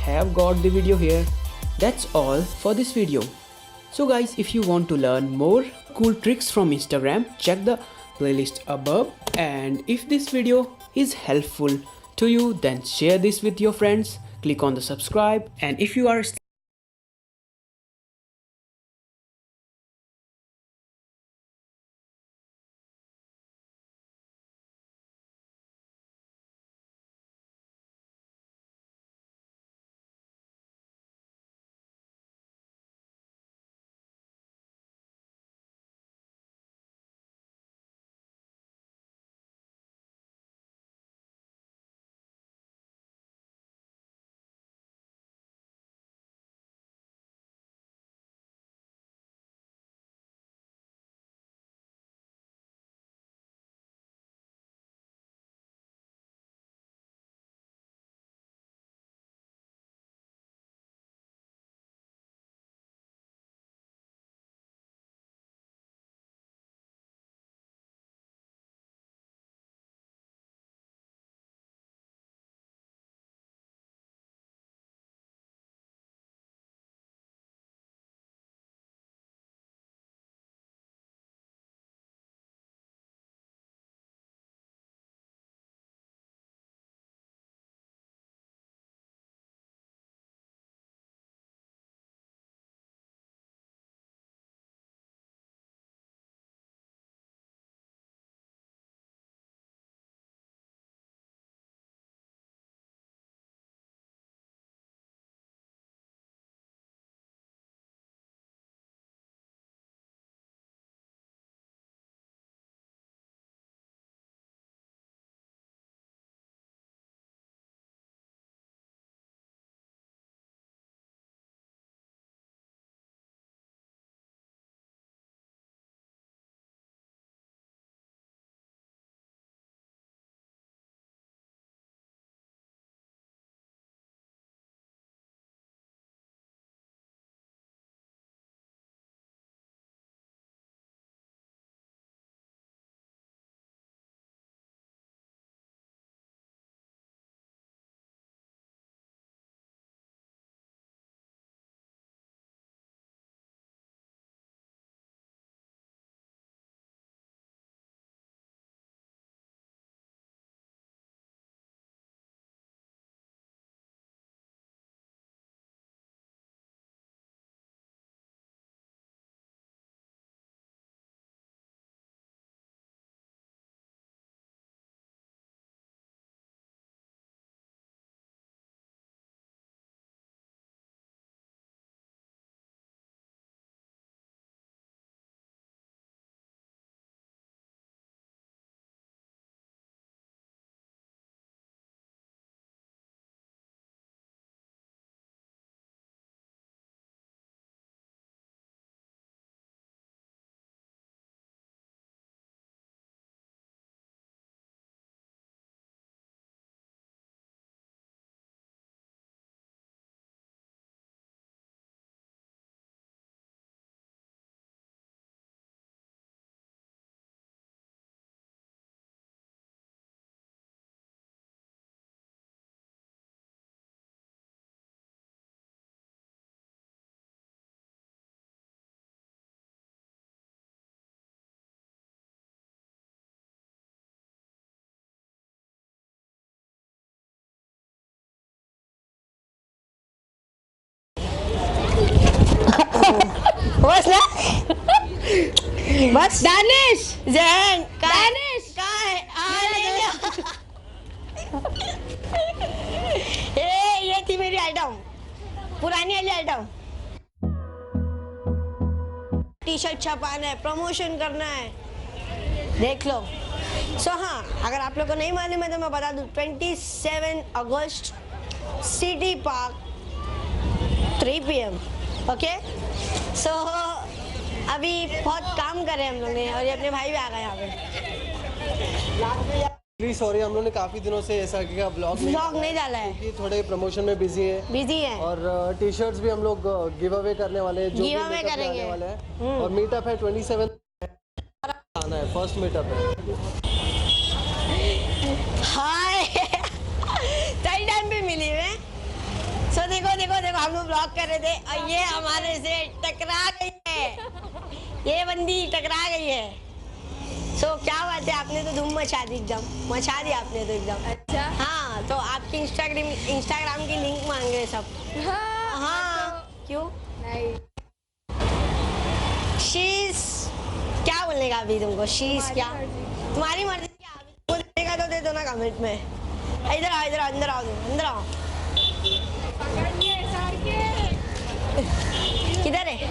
have got the video here. That's all for this video. So guys, if you want to learn more cool tricks from Instagram, check the playlist above. And if this video is helpful to you, then share this with your friends. Click on the subscribe, and if you are बस ना बस दानिश जैन दानिश काय ये थी मेरी item, पुरानी वाली item. T shirt छपाना है, प्रमोशन करना है, देख लो। हाँ, अगर आप लोग को नहीं मालूम है तो मैं बता दूं, 27 अगस्त सिटी पार्क 3 PM। ओके, अभी बहुत काम कर रहे हैं हम लोग ने, और ये अपने भाई भी आ गए यहाँ पे। सॉरी, हम लोग ने काफी दिनों से ऐसा किया, ब्लॉग नहीं डाला है क्योंकि थोड़े प्रमोशन में बिजी है और टी शर्ट्स भी हम लोग गिव अवे करने वाले हैं, जो गिव अवे करेंगे वाले हैं। और मीटअप है 27 आना है, फर्स्ट मीटअप है। हाय सही टाइम पे मिली मैं। सो देखो देखो देखो, हम लोग ब्लॉग कर रहे थे और ये हमारे से टकरा गई है, ये बंदी टकरा गई है। सो क्या बात है, आपने तो धूम मचा दी, एकदम मचा दी आपने तो एकदम। अच्छा। हाँ, तो आपकी इंस्टाग्राम की लिंक मांग रहे सब। हाँ। हाँ, क्यों? नहीं। शीज क्या बोलने का अभी तुमको? शीज क्या? मर्जी। तुम्हारी मर्जी क्या? अभी तुमको देगा तो दे दो ना कमेंट में। इधर आओ, इधर आओ, अंदर आओ, तुम अंदर आओ। पकड़िए सर के। किधर है?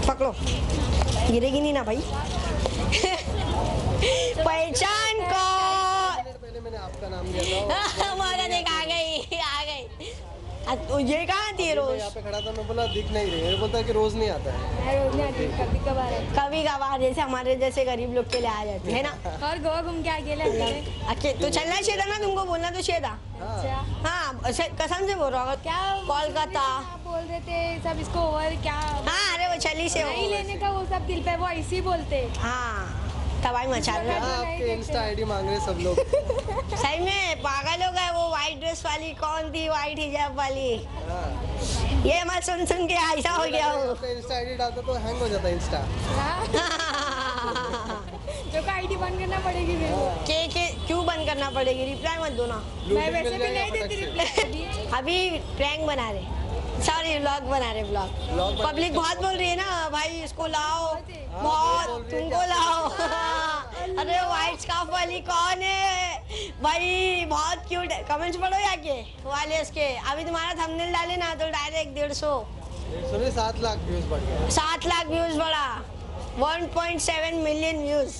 पकड़ो, गिरेगी नहीं ना भाई। पहचान कौन? पहले मैंने आपका नाम लिया था। हमारा देख, आ गई आ गई। ये कहाँ थी मैं रोज? यहाँ पे खड़ा था, मैं बोला दिख नहीं रही है, बोलता है कि रोज नहीं आता है। मैं रोज नहीं आती, कभी कभार आती। कभी कभार, जैसे हमारे जैसे गरीब लोग के लिए आ जाते है ना। और गोवा घूम के अकेले अकेले। तो चलना चाहिए था ना, तुमको बोलना तो चाहिए था। अच्छा। हाँ, कसम से बोल रहा हूँ। क्या कोलकाता। आप बोल रहे थे सब इसको ओवर क्या? हाँ, अरे वो चली से नहीं हो। लेने का वो सब दिल पे, वो ऐसे ही बोलते। हाँ, तबाही मचा रहे हाँ, हैं। आपके इंस्टा आईडी मांग रहे हैं सब लोग। सही में पागल हो गए। वो वाइट ड्रेस वाली कौन थी? वाइट हिजाब वाली। हाँ। ये मत सुन सुन के ऐसा हो गया हो। आपका इंस्टा आईडी डालता तो हैंग हो जाता है इंस्टा। हाँ। जो का आईडी बंद करना पड़ेगी मेरे को। के क्यों बंद करना पड़ेगी? रिप्लाई मत दो ना। मैं वैसे भी नहीं देती रिप्लाई। अभी प्रैंक बना रहे, सॉरी व्लॉग बना रहे, व्लॉग। पब्लिक बहुत बोल रही है ना भाई, इसको लाओ, बहुत तुमको लाओ। अरे व्हाइट स्कार्फ वाली कौन है भाई? बहुत क्यूट है। कमेंट्स पढ़ो जाके वाले उसके। अभी तुम्हारा थंबनेल डाले ना तो डायरेक्ट 150 सुनिए 7 लाख व्यूज बढ़ गया। 7 लाख व्यूज बढ़ा, 1.7 मिलियन व्यूज।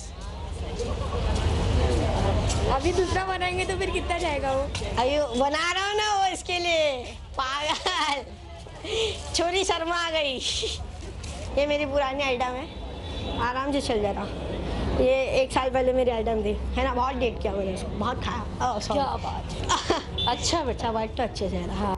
अभी दूसरा बनाएंगे तो फिर कितना जाएगा वो? अयो बना रहा हूँ ना वो, इसके लिए। पागल छोरी शर्मा आ गई। ये मेरी पुरानी आइटम है, आराम से चल जाता। ये 1 साल पहले मेरी आइटम थी, है ना। बहुत डेट किया मैंने उसको, बहुत खाया। क्या बात। अच्छा बेटा, वाइट तो अच्छे से रहा।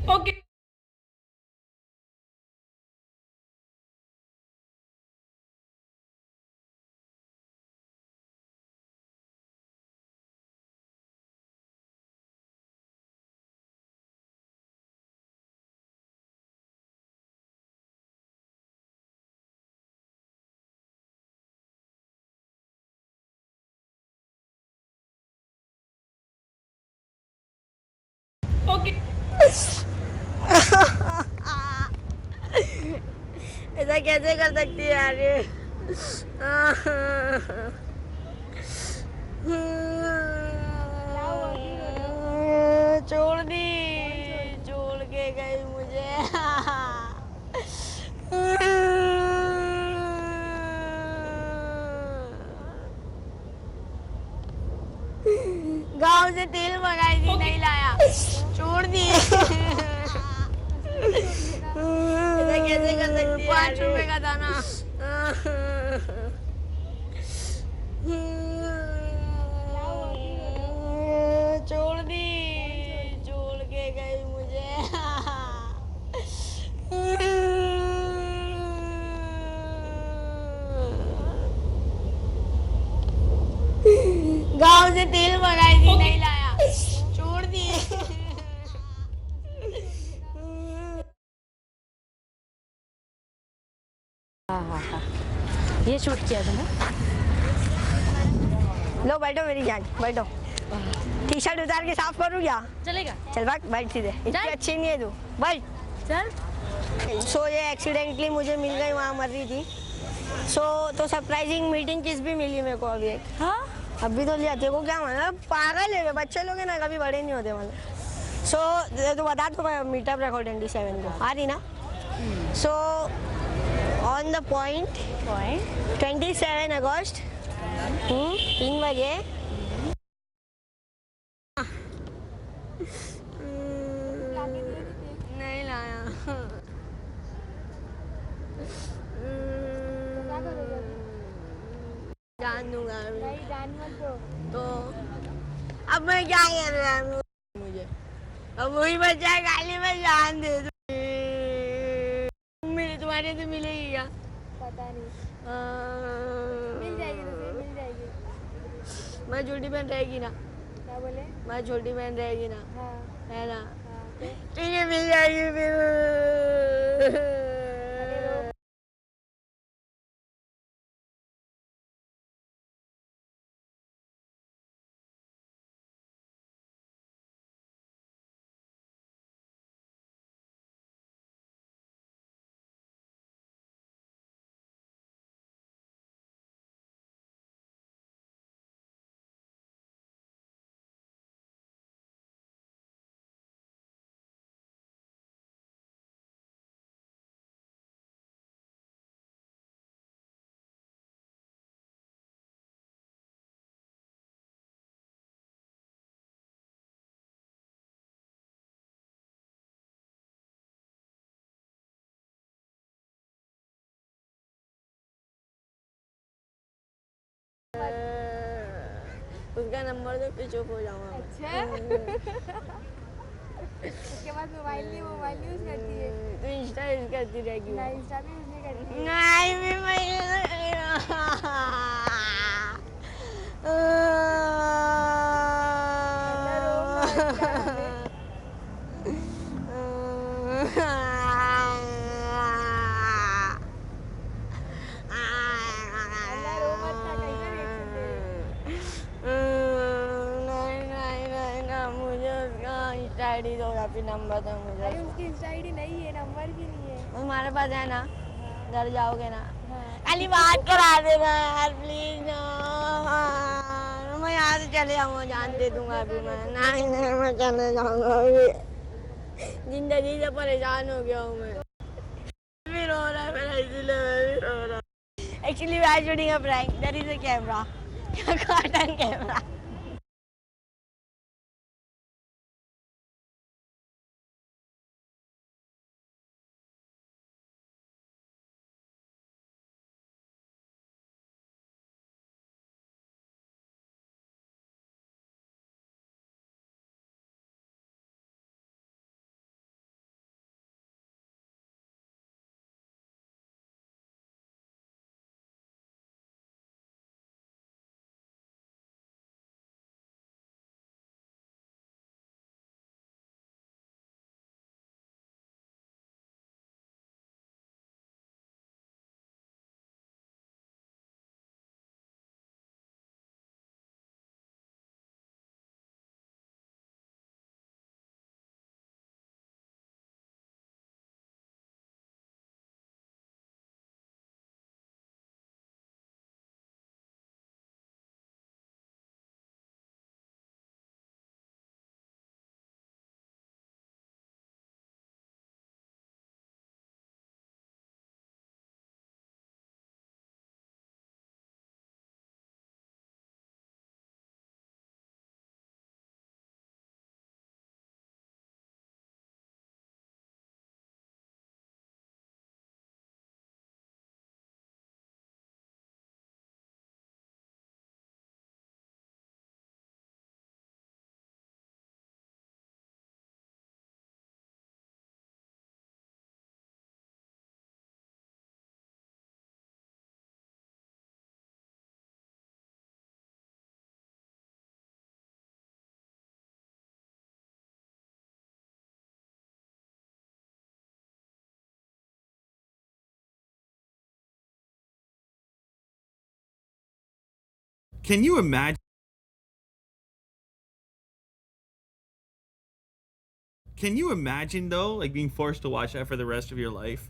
Okay. Okay. ऐसा कैसे कर सकती है यार ये? छोड़ दी, छोड़ के गई मुझे। गांव से तेल मंगाई थी, नहीं लाया, छोड़ दी। ऐसा कैसे कर सकती है? 5 रुपए का था ना। छोड़ दी, छोड़ के गई मुझे। गांव से तेल मंगाई थी, नहीं लाया, छोड़ दी। ये शूट किया था ना? लो बैठो मेरी जान, बैठो। टी शर्ट उतार के साफ करूँ क्या? चलेगा? चल भाग, बैठ सीधे। इतनी अच्छी नहीं है तू, बैठ। चल। सो ये एक्सीडेंटली मुझे मिल गई, वहाँ मर रही थी। तो सरप्राइजिंग मीटिंग किस भी मिली मेरे को अभी एक। हाँ? अभी तो लिया, तेरे को क्या माना? पागल है बच्चे लोग हैं ना, कभी बड़े नहीं होते मतलब। तो बता तो मीटअप रखो 27 को, आ रही ना? सो ऑन द पॉइंट 27 अगस्त 3 बजे नहीं लाया। जान दूंगा नहीं, जान मत दो। तो अब मैं क्या कर रहा हूँ? मुझे अब वही बच्चा है, गाली में जान दे दो। मेरे तुम्हारे से मिलेगी क्या? पता नहीं, मिल जाएगी, तुझे मिल जाएगी। मैं छोटी बहन रहेगी ना? क्या बोले? मैं छोटी बहन रहेगी ना? हाँ है ना? हाँ, तो ठीक है, मिल जाएगी फिर। उसका नंबर दो, फिर चुप हो जाऊंगा। अच्छा। उसके बाद मोबाइल यूज करती है? तू इंस्टा यूज करती रहेगी? ना, इंस्टा भी यूज नहीं करती है। नहीं भी मैं अल्लाह रो मत ना, कैसे रिएक्शन दे रही है? नहीं, मुझे उसका इंस्टा आईडी दो या फिर नंबर दो मुझे। अरे उसकी इंस्टा आईडी नहीं है, नंबर भी नहीं है। तुम्हारे पास है ना? हाँ घर जाओगे ना? हाँ। खाली बात करा देना यार, प्लीज ना। मैं यहाँ से चले जाऊंगा, जान दे दूंगा अभी मैं। नहीं, मैं चले जाऊंगा अभी। जिंदगी से परेशान हो गया हूँ मैं। भी रो रहा है मेरा, इसीलिए मैं भी रो रहा हूँ। Actually we are shooting a prank, there is a camera, carton camera. Can you imagine? Can you imagine though, like being forced to watch that for the rest of your life?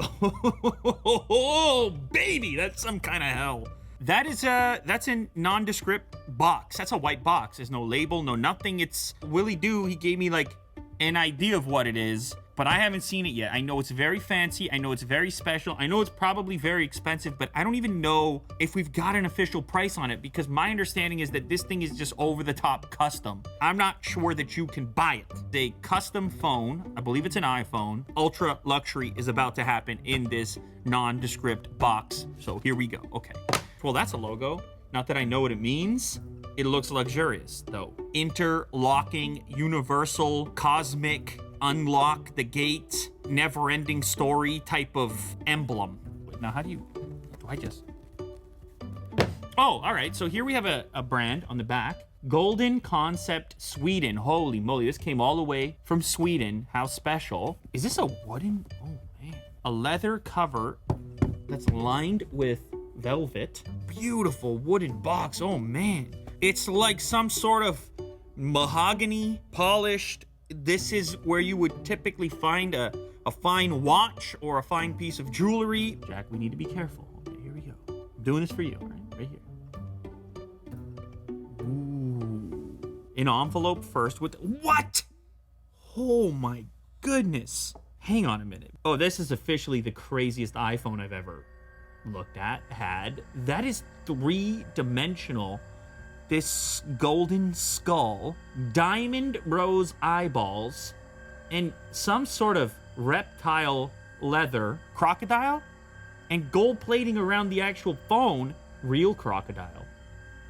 Oh, baby, that's some kind of hell. That's a nondescript box. That's a white box. There's no label, no nothing. It's Willie Doo. He gave me like an idea of what it is, but I haven't seen it yet. I know it's very fancy. I know it's very special. I know it's probably very expensive, but I don't even know if we've got an official price on it, because my understanding is that this thing is just over the top custom. I'm not sure that you can buy it. A custom phone, I believe it's an iPhone, ultra luxury is about to happen in this nondescript box. So here we go. Okay. Well, that's a logo. Not that I know what it means. It looks luxurious, though. Interlocking, universal, cosmic, unlock the gate, never-ending story type of emblem. Now, how do I just... Oh, all right. So here we have a brand on the back. Golden Concept Sweden. Holy moly, this came all the way from Sweden. How special. Is this a wooden... Oh, man. A leather cover that's lined with velvet. Beautiful wooden box. Oh, man. It's like some sort of mahogany polished. This is where you would typically find a fine watch or a fine piece of jewelry. Jack, we need to be careful. Okay, here we go. I'm doing this for you, right here. Ooh. An envelope first with... What? Oh my goodness. Hang on a minute. Oh, this is officially the craziest iPhone I've ever looked at, had. That is three-dimensional. This golden skull, diamond rose eyeballs, and some sort of reptile leather crocodile, and gold plating around the actual phone, real crocodile.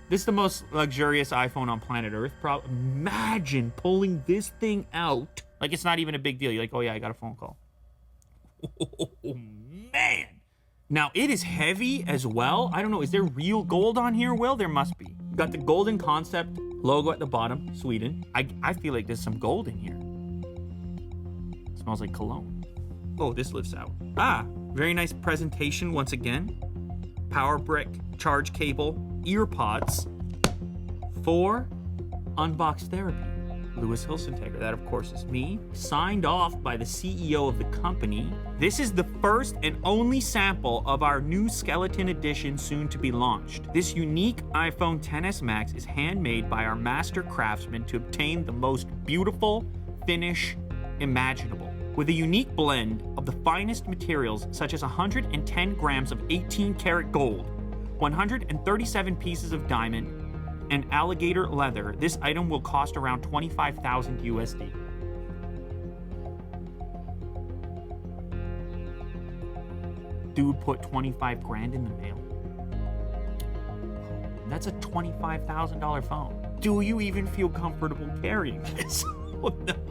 This is the most luxurious iPhone on planet Earth. Imagine pulling this thing out. Like, it's not even a big deal. You're like, oh yeah, I got a phone call. Oh, man. Now, it is heavy as well. I don't know, is there real gold on here, Will? There must be. Got the Golden Concept logo at the bottom, Sweden. I feel like there's some gold in here. It smells like cologne. Oh, this lifts out. Ah, very nice presentation once again. Power brick, charge cable, ear pods for Unbox Therapy. Louis Hilsentegger, that of course is me, signed off by the CEO of the company. This is the first and only sample of our new skeleton edition soon to be launched. This unique iPhone XS Max is handmade by our master craftsmen to obtain the most beautiful finish imaginable. With a unique blend of the finest materials such as 110 grams of 18-karat gold, 137 pieces of diamond, and alligator leather, this item will cost around $25,000 USD. Dude put 25 grand in the mail. That's a $25,000 phone. Do you even feel comfortable carrying this?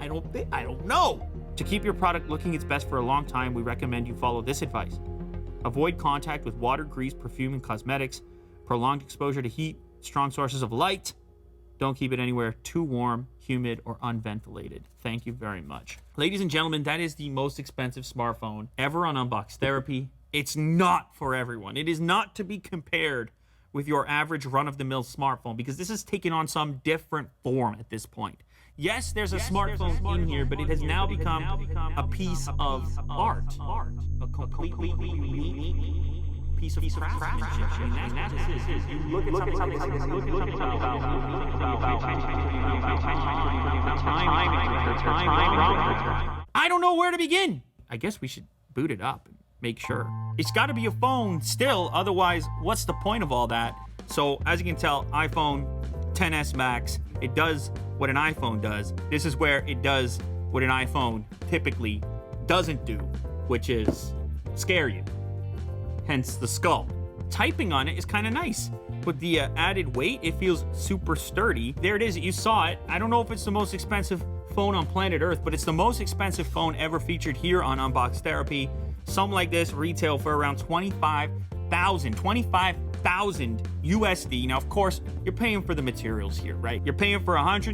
I don't know. To keep your product looking its best for a long time, we recommend you follow this advice. Avoid contact with water, grease, perfume, and cosmetics. Prolonged exposure to heat, strong sources of light. Don't keep it anywhere too warm, humid, or unventilated. Thank you very much. Ladies and gentlemen, that is the most expensive smartphone ever on Unbox Therapy. It's not for everyone. It is not to be compared with your average run-of-the-mill smartphone, because this has taken on some different form at this point. Yes, there's a smartphone in here, but it has now become a piece of art. A completely unique piece of craftsmanship. I don't know where to begin. I guess we should boot it up and make sure. It's got to be a phone still, otherwise, what's the point of all that? So, as you can tell, iPhone XS Max, it does what an iPhone does. This is where it does what an iPhone typically doesn't do, which is scare you. Hence the skull. Typing on it is kind of nice. With the added weight, it feels super sturdy. There it is, you saw it. I don't know if it's the most expensive phone on planet Earth, but it's the most expensive phone ever featured here on Unbox Therapy. Something like this retail for around $25,000 USD. Now, of course, you're paying for the materials here, right? You're paying for 100.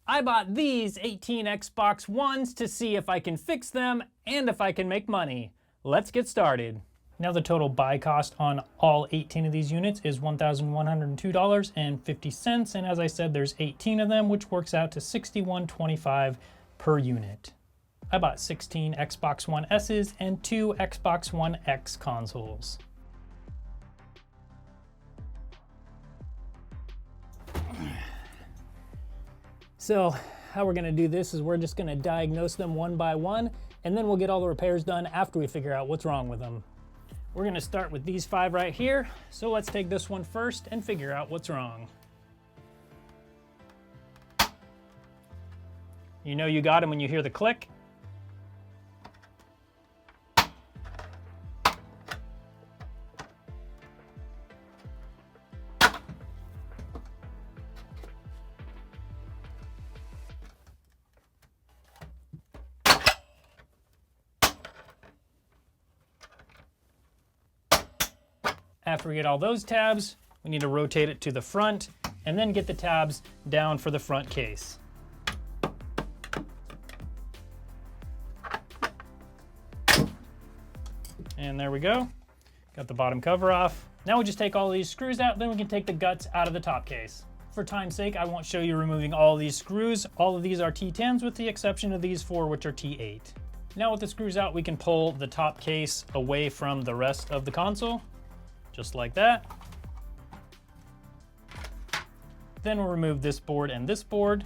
I bought these 18 Xbox Ones to see if I can fix them and if I can make money. Let's get started. Now the total buy cost on all 18 of these units is $1,102.50, and as I said, there's 18 of them, which works out to $61.25 per unit. I bought 16 Xbox One S's and 2 Xbox One X consoles. So how we're gonna do this is we're just gonna diagnose them one by one, and then we'll get all the repairs done after we figure out what's wrong with them. We're gonna start with these 5 right here. So let's take this one first and figure out what's wrong. You know you got them when you hear the click. After we get all those tabs, we need to rotate it to the front and then get the tabs down for the front case. And there we go. Got the bottom cover off. Now we just take all these screws out, then we can take the guts out of the top case. For time's sake, I won't show you removing all these screws. All of these are T10s with the exception of these 4, which are T8. Now with the screws out, we can pull the top case away from the rest of the console. Just like that. Then we'll remove this board and this board,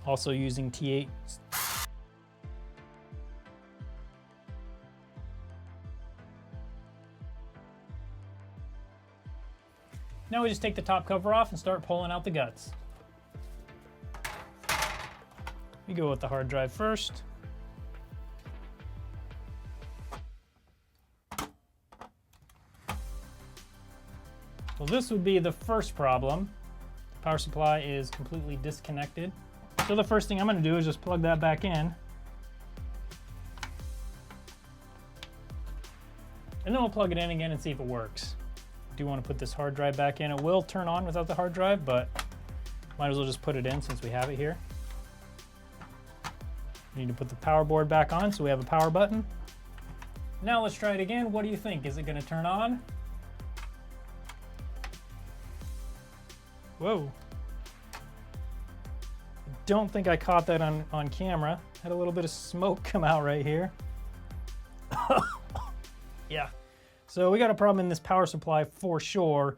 also using T8. Now we just take the top cover off and start pulling out the guts. We go with the hard drive first. Well, this would be the first problem. The power supply is completely disconnected. So the first thing I'm going to do is just plug that back in. And then we'll plug it in again and see if it works. I do want to put this hard drive back in. It will turn on without the hard drive, but might as well just put it in since we have it here. We need to put the power board back on so we have a power button. Now let's try it again. What do you think? Is it going to turn on? Whoa. Don't think I caught that on camera. Had a little bit of smoke come out right here. Yeah. So we got a problem in this power supply for sure,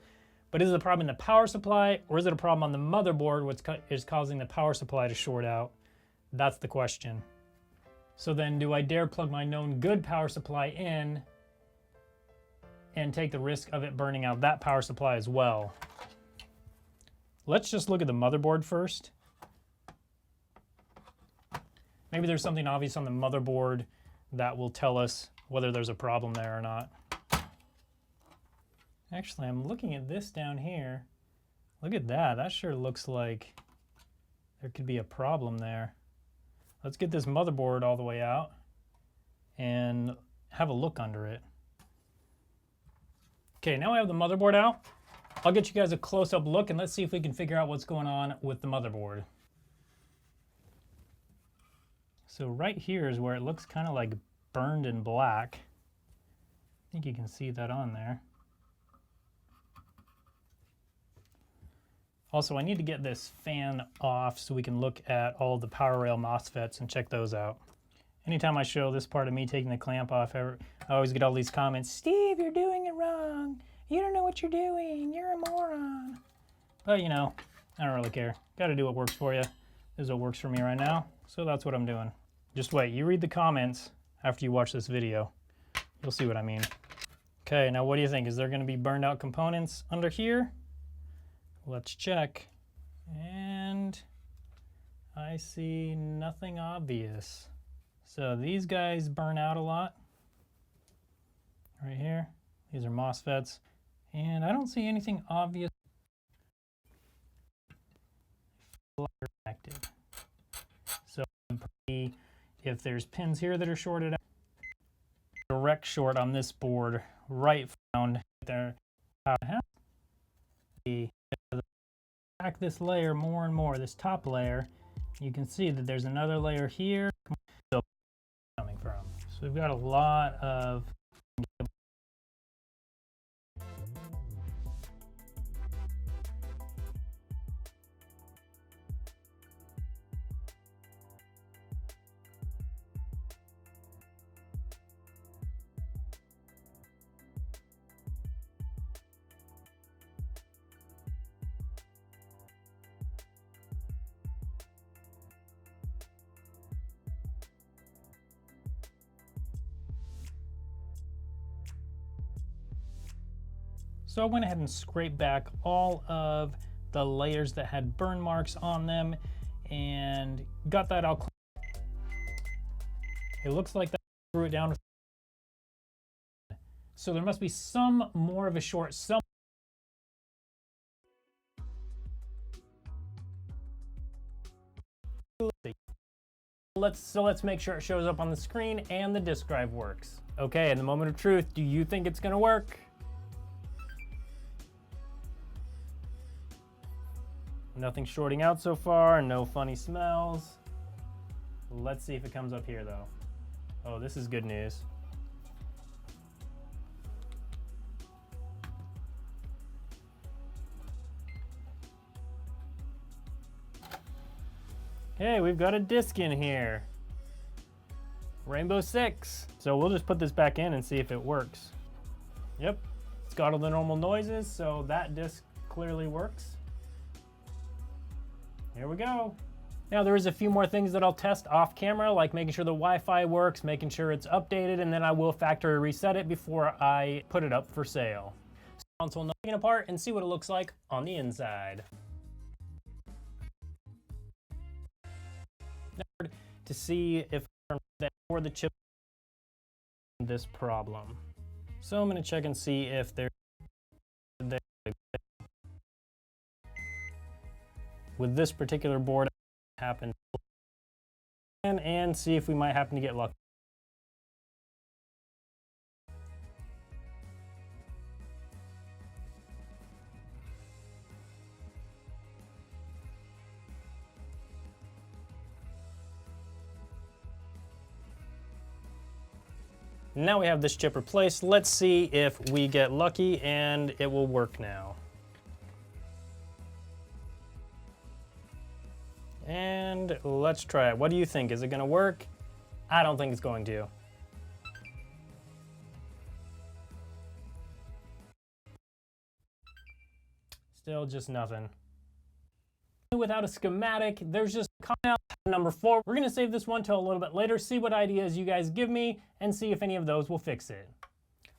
but is it a problem in the power supply or is it a problem on the motherboard which is causing the power supply to short out? That's the question. So then do I dare plug my known good power supply in and take the risk of it burning out that power supply as well? Let's just look at the motherboard first. Maybe there's something obvious on the motherboard that will tell us whether there's a problem there or not. Actually, I'm looking at this down here. Look at that. That sure looks like there could be a problem there. Let's get this motherboard all the way out and have a look under it. Okay, now I have the motherboard out. I'll get you guys a close-up look and let's see if we can figure out what's going on with the motherboard. So right here is where it looks kind of like burned in black. I think you can see that on there. Also, I need to get this fan off so we can look at all the power rail MOSFETs and check those out. Anytime I show this part of me taking the clamp off, I always get all these comments, "Steve, you're doing it wrong. You don't know what you're doing. You're a moron." But you know, I don't really care. Got to do what works for you. This is what works for me right now, so that's what I'm doing. Just wait, you read the comments after you watch this video. You'll see what I mean. Okay, now what do you think? Is there going to be burned out components under here? Let's check. And I see nothing obvious. So these guys burn out a lot. Right here. These are MOSFETs. And I don't see anything obvious connected. So if there's pins here that are shorted out, direct short on this board, right found there. Back this layer more and more, this top layer, you can see that there's another layer here coming from. So we've got a lot of So I went ahead and scraped back all of the layers that had burn marks on them and got that all clean. It looks like that threw it down. So there must be some more of a short some. Let's make sure it shows up on the screen and the disk drive works. Okay, in the moment of truth, do you think it's gonna work? Nothing shorting out so far, no funny smells. Let's see if it comes up here though. Oh, this is good news. Hey, we've got a disc in here. Rainbow 6. So we'll just put this back in and see if it works. Yep, it's got all the normal noises, so that disc clearly works. Here we go. Now there is a few more things that I'll test off camera, like making sure the Wi-Fi works, making sure it's updated, and then I will factory reset it before I put it up for sale. So console knocking apart and see what it looks like on the inside. Now, to see if for the chip this problem. So I'm going to check and see if there with this particular board happen and see if we might happen to get lucky. Now we have this chip replaced. Let's see if we get lucky and it will work now. And let's try it. What do you think? Is it gonna work? I don't think it's going to. Still just nothing. Without a schematic, there's just coming out number 4. We're gonna save this one till a little bit later, see what ideas you guys give me, and see if any of those will fix it.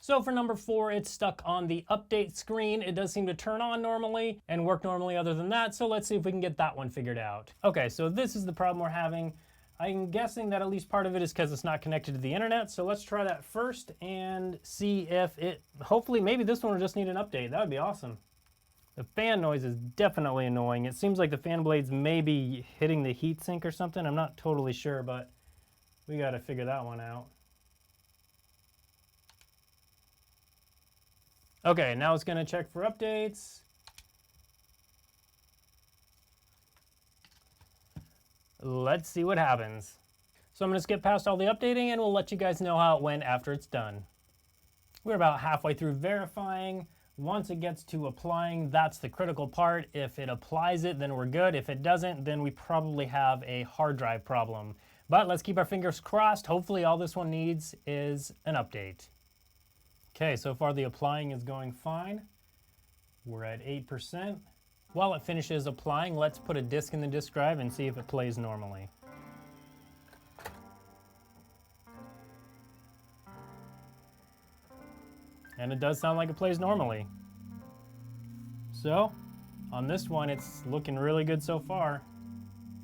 So for number 4, it's stuck on the update screen. It does seem to turn on normally and work normally other than that, so let's see if we can get that one figured out. Okay, so this is the problem we're having. I'm guessing that at least part of it is because it's not connected to the internet, so let's try that first and see if it, hopefully maybe this one will just need an update. That would be awesome. The fan noise is definitely annoying. It seems like the fan blades may be hitting the heatsink or something. I'm not totally sure, but we gotta figure that one out. Okay, now it's gonna check for updates. Let's see what happens. So I'm gonna skip past all the updating and we'll let you guys know how it went after it's done. We're about halfway through verifying. Once it gets to applying, that's the critical part. If it applies it, then we're good. If it doesn't, then we probably have a hard drive problem. But let's keep our fingers crossed. Hopefully all this one needs is an update. Okay, so far the applying is going fine. We're at 8%. While it finishes applying, let's put a disk in the disk drive and see if it plays normally. And it does sound like it plays normally. So, on this one, it's looking really good so far.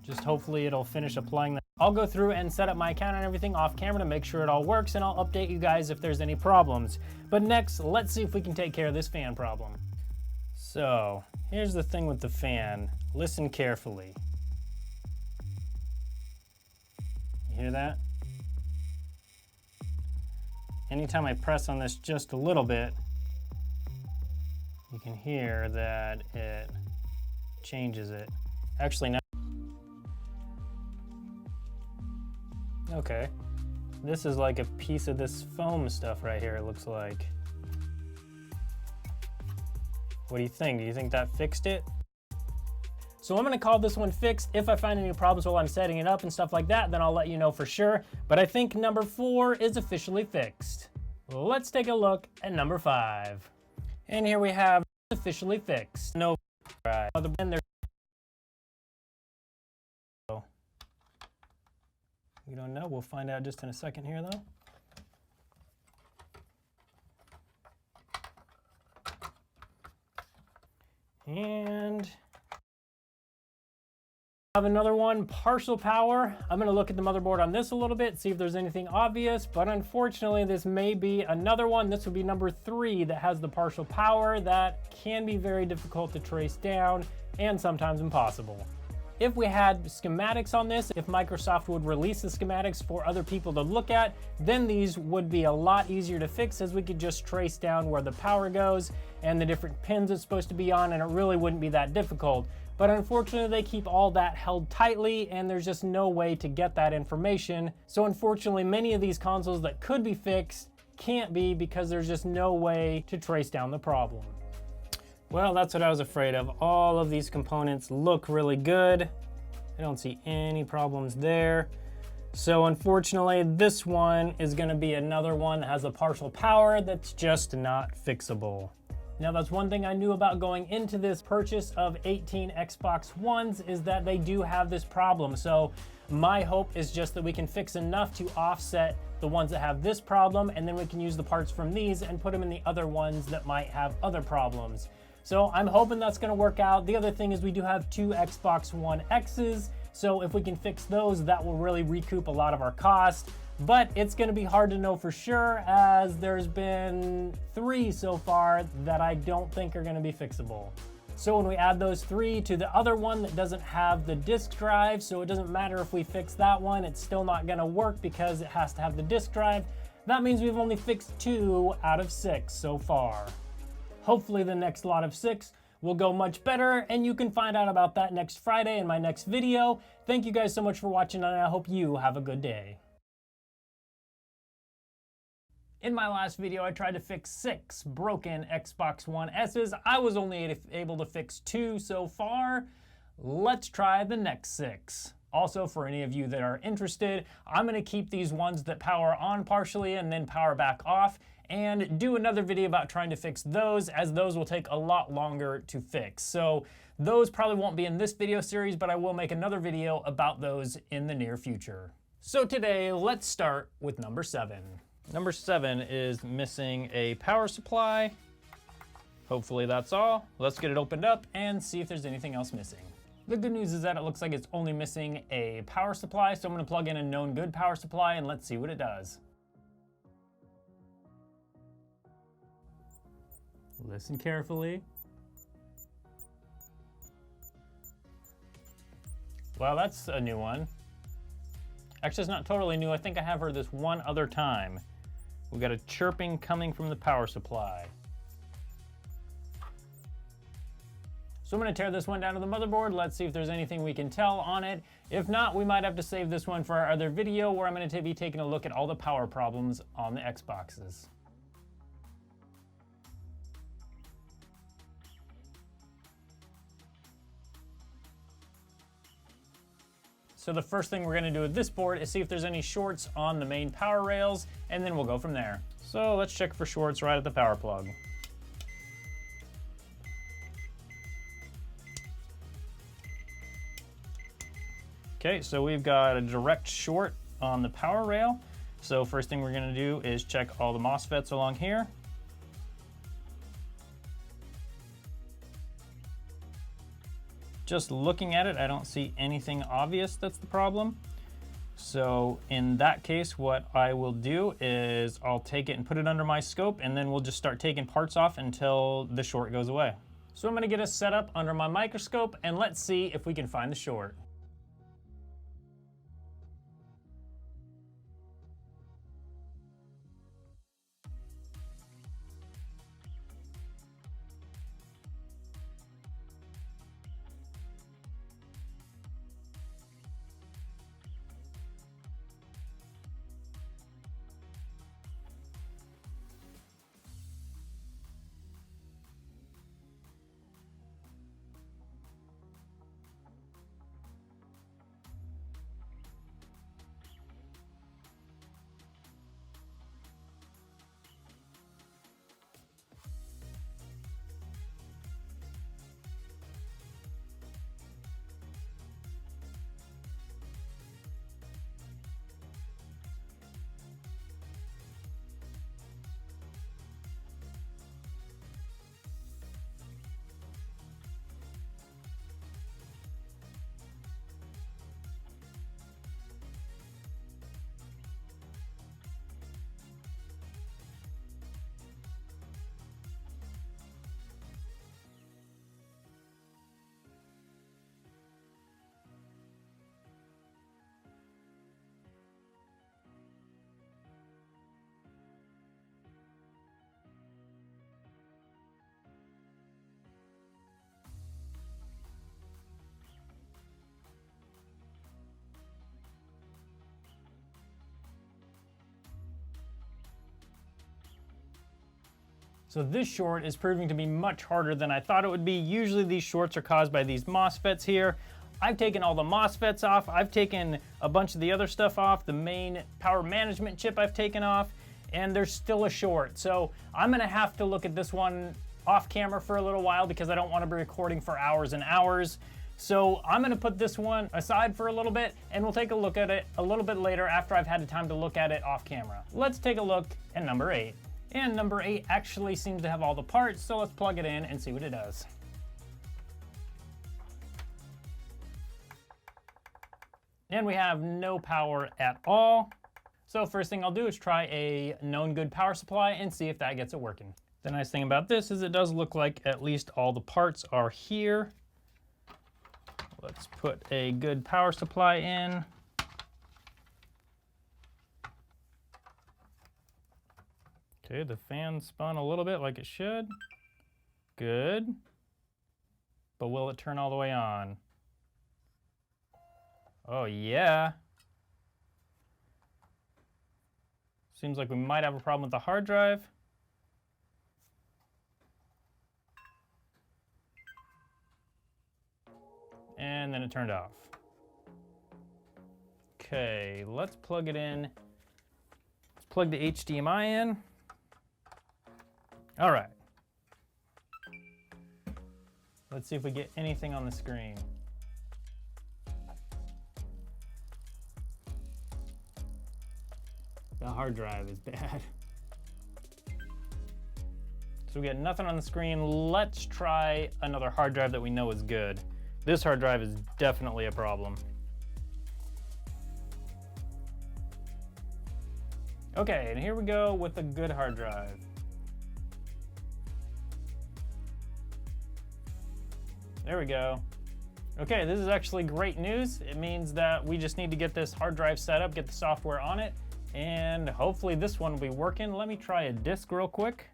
Just hopefully it'll finish applying that. I'll go through and set up my account and everything off camera to make sure it all works, and I'll update you guys if there's any problems. But next, let's see if we can take care of this fan problem. So, here's the thing with the fan. Listen carefully. You hear that? Anytime I press on this just a little bit, you can hear that it changes it. Actually, now. Okay. This is like a piece of this foam stuff right here, it looks like. What do you think? Do you think that fixed it? So I'm gonna call this one fixed. If I find any problems while I'm setting it up and stuff like that, then I'll let you know for sure. But I think number 4 is officially fixed. Let's take a look at number 5. And here we have officially fixed. No, right. Other than there. We don't know. We'll find out just in a second here, though. have another one, partial power. I'm gonna look at the motherboard on this a little bit, see if there's anything obvious, but unfortunately this may be another one. This would be number 3 that has the partial power that can be very difficult to trace down and sometimes impossible. If we had schematics on this, if Microsoft would release the schematics for other people to look at, then these would be a lot easier to fix, as we could just trace down where the power goes and the different pins it's supposed to be on, and it really wouldn't be that difficult. But unfortunately, they keep all that held tightly, and there's just no way to get that information. So unfortunately, many of these consoles that could be fixed can't be, because there's just no way to trace down the problem. Well, that's what I was afraid of. All of these components look really good. I don't see any problems there. So unfortunately, this one is gonna be another one that has a partial power that's just not fixable. Now, that's one thing I knew about going into this purchase of 18 Xbox Ones, is that they do have this problem. So my hope is just that we can fix enough to offset the ones that have this problem, and then we can use the parts from these and put them in the other ones that might have other problems. So I'm hoping that's gonna work out. The other thing is we do have 2 Xbox One X's, so if we can fix those, that will really recoup a lot of our cost. But it's gonna be hard to know for sure, as there's been 3 so far that I don't think are gonna be fixable. So when we add those 3 to the other one that doesn't have the disk drive, so it doesn't matter if we fix that one, it's still not gonna work because it has to have the disk drive. That means we've only fixed 2 out of 6 so far. Hopefully the next lot of 6 will go much better, and you can find out about that next Friday in my next video. Thank you guys so much for watching, and I hope you have a good day. In my last video, I tried to fix 6 broken Xbox One S's. I was only able to fix 2 so far. Let's try the next 6. Also, for any of you that are interested, I'm gonna keep these ones that power on partially and then power back off, and do another video about trying to fix those, as those will take a lot longer to fix. So those probably won't be in this video series, but I will make another video about those in the near future. So today, let's start with number 7. Number 7 is missing a power supply. Hopefully that's all. Let's get it opened up and see if there's anything else missing. The good news is that it looks like it's only missing a power supply, so I'm gonna plug in a known good power supply and let's see what it does. Listen carefully. Well, that's a new one. Actually, it's not totally new. I think I have heard this one other time. We got a chirping coming from the power supply. So I'm gonna tear this one down to the motherboard. Let's see if there's anything we can tell on it. If not, we might have to save this one for our other video, where I'm gonna be taking a look at all the power problems on the Xboxes. So the first thing we're gonna do with this board is see if there's any shorts on the main power rails, and then we'll go from there. So let's check for shorts right at the power plug. Okay, so we've got a direct short on the power rail. So first thing we're gonna do is check all the MOSFETs along here. Just looking at it, I don't see anything obvious that's the problem. So in that case, what I will do is I'll take it and put it under my scope, and then we'll just start taking parts off until the short goes away. So I'm gonna get us set up under my microscope, and let's see if we can find the short. So this short is proving to be much harder than I thought it would be. Usually these shorts are caused by these MOSFETs here. I've taken all the MOSFETs off. I've taken a bunch of the other stuff off. The main power management chip I've taken off, and there's still a short. So I'm gonna have to look at this one off camera for a little while because I don't wanna be recording for hours and hours. So I'm gonna put this one aside for a little bit, and we'll take a look at it a little bit later after I've had the time to look at it off camera. Let's take a look at number 8. And number 8 actually seems to have all the parts, so let's plug it in and see what it does. And we have no power at all. So first thing I'll do is try a known good power supply and see if that gets it working. The nice thing about this is it does look like at least all the parts are here. Let's put a good power supply in. Okay, the fan spun a little bit like it should. Good. But will it turn all the way on? Oh yeah. Seems like we might have a problem with the hard drive. And then it turned off. Okay, let's plug it in. Let's plug the HDMI in. All right. Let's see if we get anything on the screen. The hard drive is bad. So we got nothing on the screen. Let's try another hard drive that we know is good. This hard drive is definitely a problem. Okay, and here we go with a good hard drive. There we go. Okay, this is actually great news. It means that we just need to get this hard drive set up, get the software on it, and hopefully this one will be working. Let me try a disk real quick.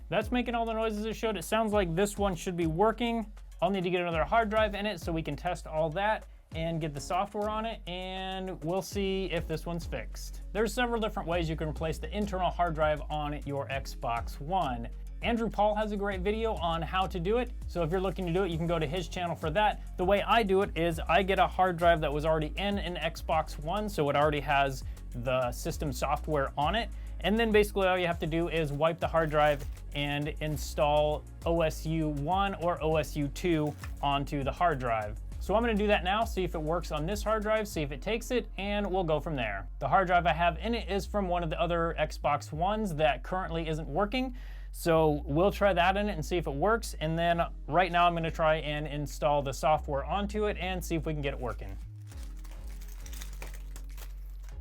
That's making all the noises it should. It sounds like this one should be working. I'll need to get another hard drive in it so we can test all that and get the software on it, and we'll see if this one's fixed. There's several different ways you can replace the internal hard drive on your Xbox One. Andrew Paul has a great video on how to do it, so if you're looking to do it, you can go to his channel for that. The way I do it is I get a hard drive that was already in an Xbox One, so it already has the system software on it, and then basically all you have to do is wipe the hard drive and install OSU 1 or OSU 2 onto the hard drive. So I'm gonna do that now, see if it works on this hard drive, see if it takes it, and we'll go from there. The hard drive I have in it is from one of the other Xbox Ones that currently isn't working. So we'll try that in it and see if it works. And then right now I'm gonna try and install the software onto it and see if we can get it working.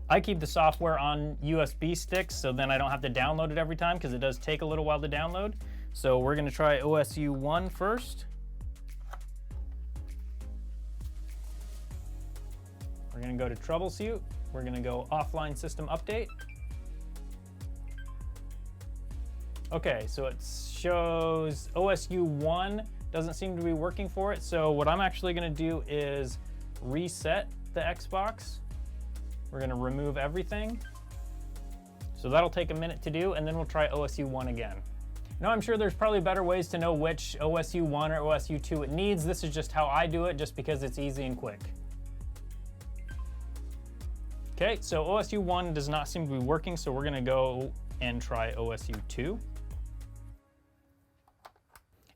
I keep the software on USB sticks so then I don't have to download it every time because it does take a little while to download. So we're gonna try OSU 1 first. We're gonna go to troubleshoot. We're gonna go offline system update. Okay, so it shows OSU 1 doesn't seem to be working for it. So what I'm actually gonna do is reset the Xbox. We're gonna remove everything. So that'll take a minute to do, and then we'll try OSU 1 again. Now I'm sure there's probably better ways to know which OSU 1 or OSU 2 it needs. This is just how I do it, just because it's easy and quick. Okay, so OSU 1 does not seem to be working, so we're gonna go and try OSU 2.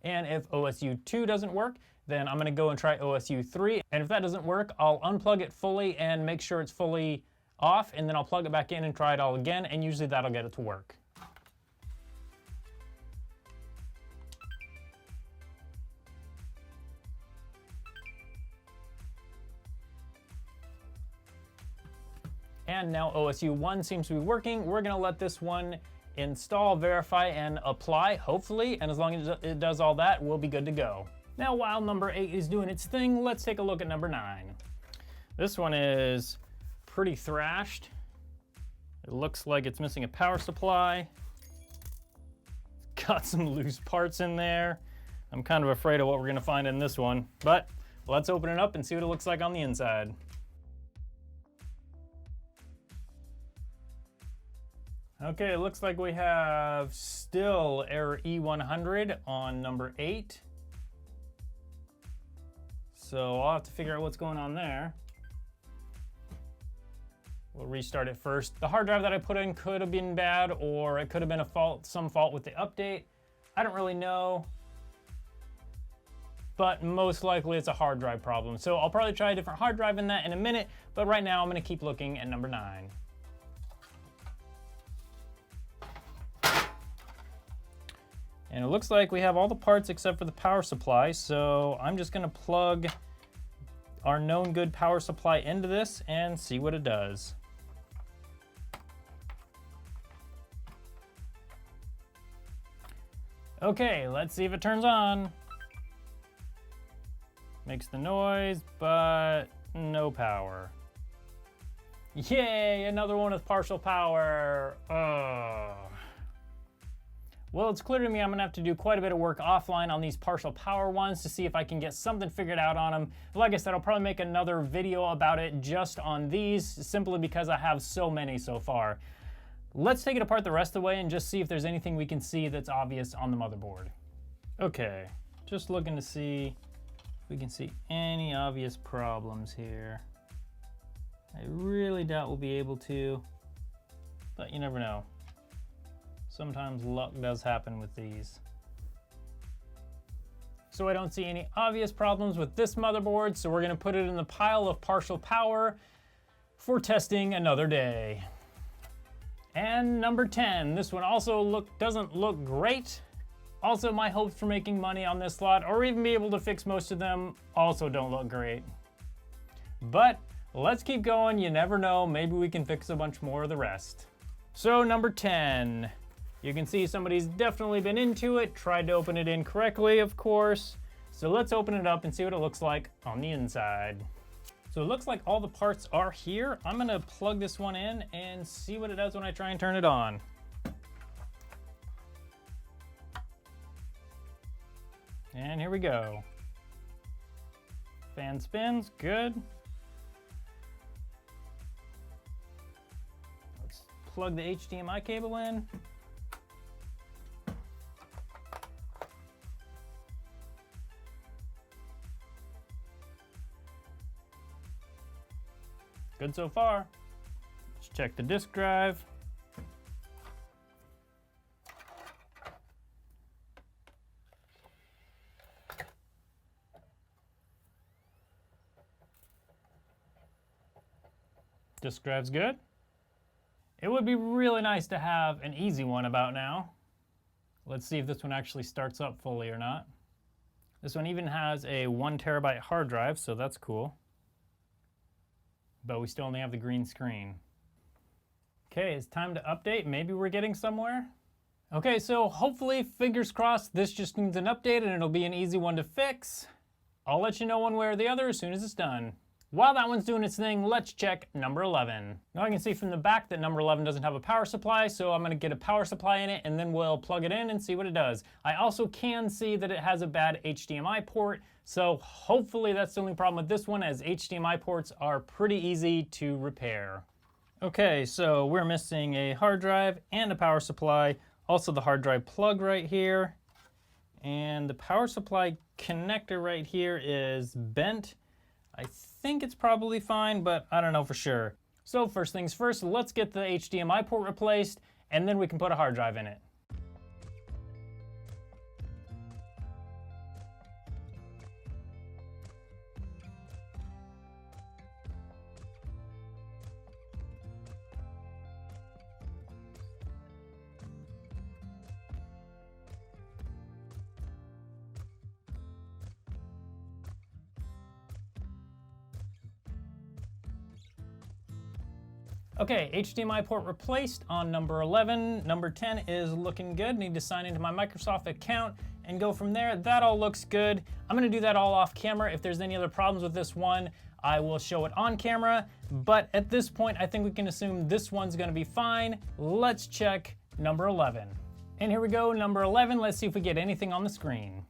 And if OSU 2 doesn't work, then I'm gonna go and try OSU 3. And if that doesn't work, I'll unplug it fully and make sure it's fully off, and then I'll plug it back in and try it all again, and usually that'll get it to work. And now OSU 1 seems to be working. We're gonna let this one install, verify, and apply, hopefully, and as long as it does all that, we'll be good to go. Now, while number 8 is doing its thing, let's take a look at number 9. This one is pretty thrashed. It looks like it's missing a power supply. It's got some loose parts in there. I'm kind of afraid of what we're gonna find in this one, but let's open it up and see what it looks like on the inside. Okay, it looks like we have still error E100 on number 8. So I'll have to figure out what's going on there. We'll restart it first. The hard drive that I put in could have been bad, or it could have been some fault with the update. I don't really know, but most likely it's a hard drive problem. So I'll probably try a different hard drive in that in a minute, but right now I'm gonna keep looking at number 9. And it looks like we have all the parts except for the power supply, so I'm just gonna plug our known good power supply into this and see what it does. Okay, let's see if it turns on. Makes the noise, but no power. Yay, another one with partial power. Ugh. Well, it's clear to me I'm gonna have to do quite a bit of work offline on these partial power ones to see if I can get something figured out on them. Like I said, I'll probably make another video about it just on these, simply because I have so many so far. Let's take it apart the rest of the way and just see if there's anything we can see that's obvious on the motherboard. Okay, just looking to see if we can see any obvious problems here. I really doubt we'll be able to, but you never know. Sometimes luck does happen with these. So I don't see any obvious problems with this motherboard, so we're gonna put it in the pile of partial power for testing another day. And number 10, this one also doesn't look great. Also, my hopes for making money on this lot, or even be able to fix most of them, also don't look great. But let's keep going, you never know, maybe we can fix a bunch more of the rest. So number 10, you can see somebody's definitely been into it, tried to open it incorrectly, of course. So let's open it up and see what it looks like on the inside. So it looks like all the parts are here. I'm gonna plug this one in and see what it does when I try and turn it on. And here we go. Fan spins, good. Let's plug the HDMI cable in. Good so far. Let's check the disk drive. Disk drive's good. It would be really nice to have an easy one about now. Let's see if this one actually starts up fully or not. This one even has a 1 terabyte hard drive, so that's cool. But we still only have the green screen. Okay, it's time to update. Maybe we're getting somewhere. Okay, so hopefully, fingers crossed, this just needs an update and it'll be an easy one to fix. I'll let you know one way or the other as soon as it's done. While that one's doing its thing, let's check number 11. Now I can see from the back that number 11 doesn't have a power supply, so I'm gonna get a power supply in it and then we'll plug it in and see what it does. I also can see that it has a bad HDMI port, so hopefully that's the only problem with this one, as HDMI ports are pretty easy to repair. Okay, so we're missing a hard drive and a power supply, also the hard drive plug right here, and the power supply connector right here is bent. I think it's probably fine, but I don't know for sure. So first things first, let's get the HDMI port replaced, and then we can put a hard drive in it. Okay, HDMI port replaced on number 11. Number 10 is looking good. Need to sign into my Microsoft account and go from there. That all looks good. I'm gonna do that all off camera. If there's any other problems with this one, I will show it on camera. But at this point, I think we can assume this one's gonna be fine. Let's check number 11. And here we go, number 11. Let's see if we get anything on the screen.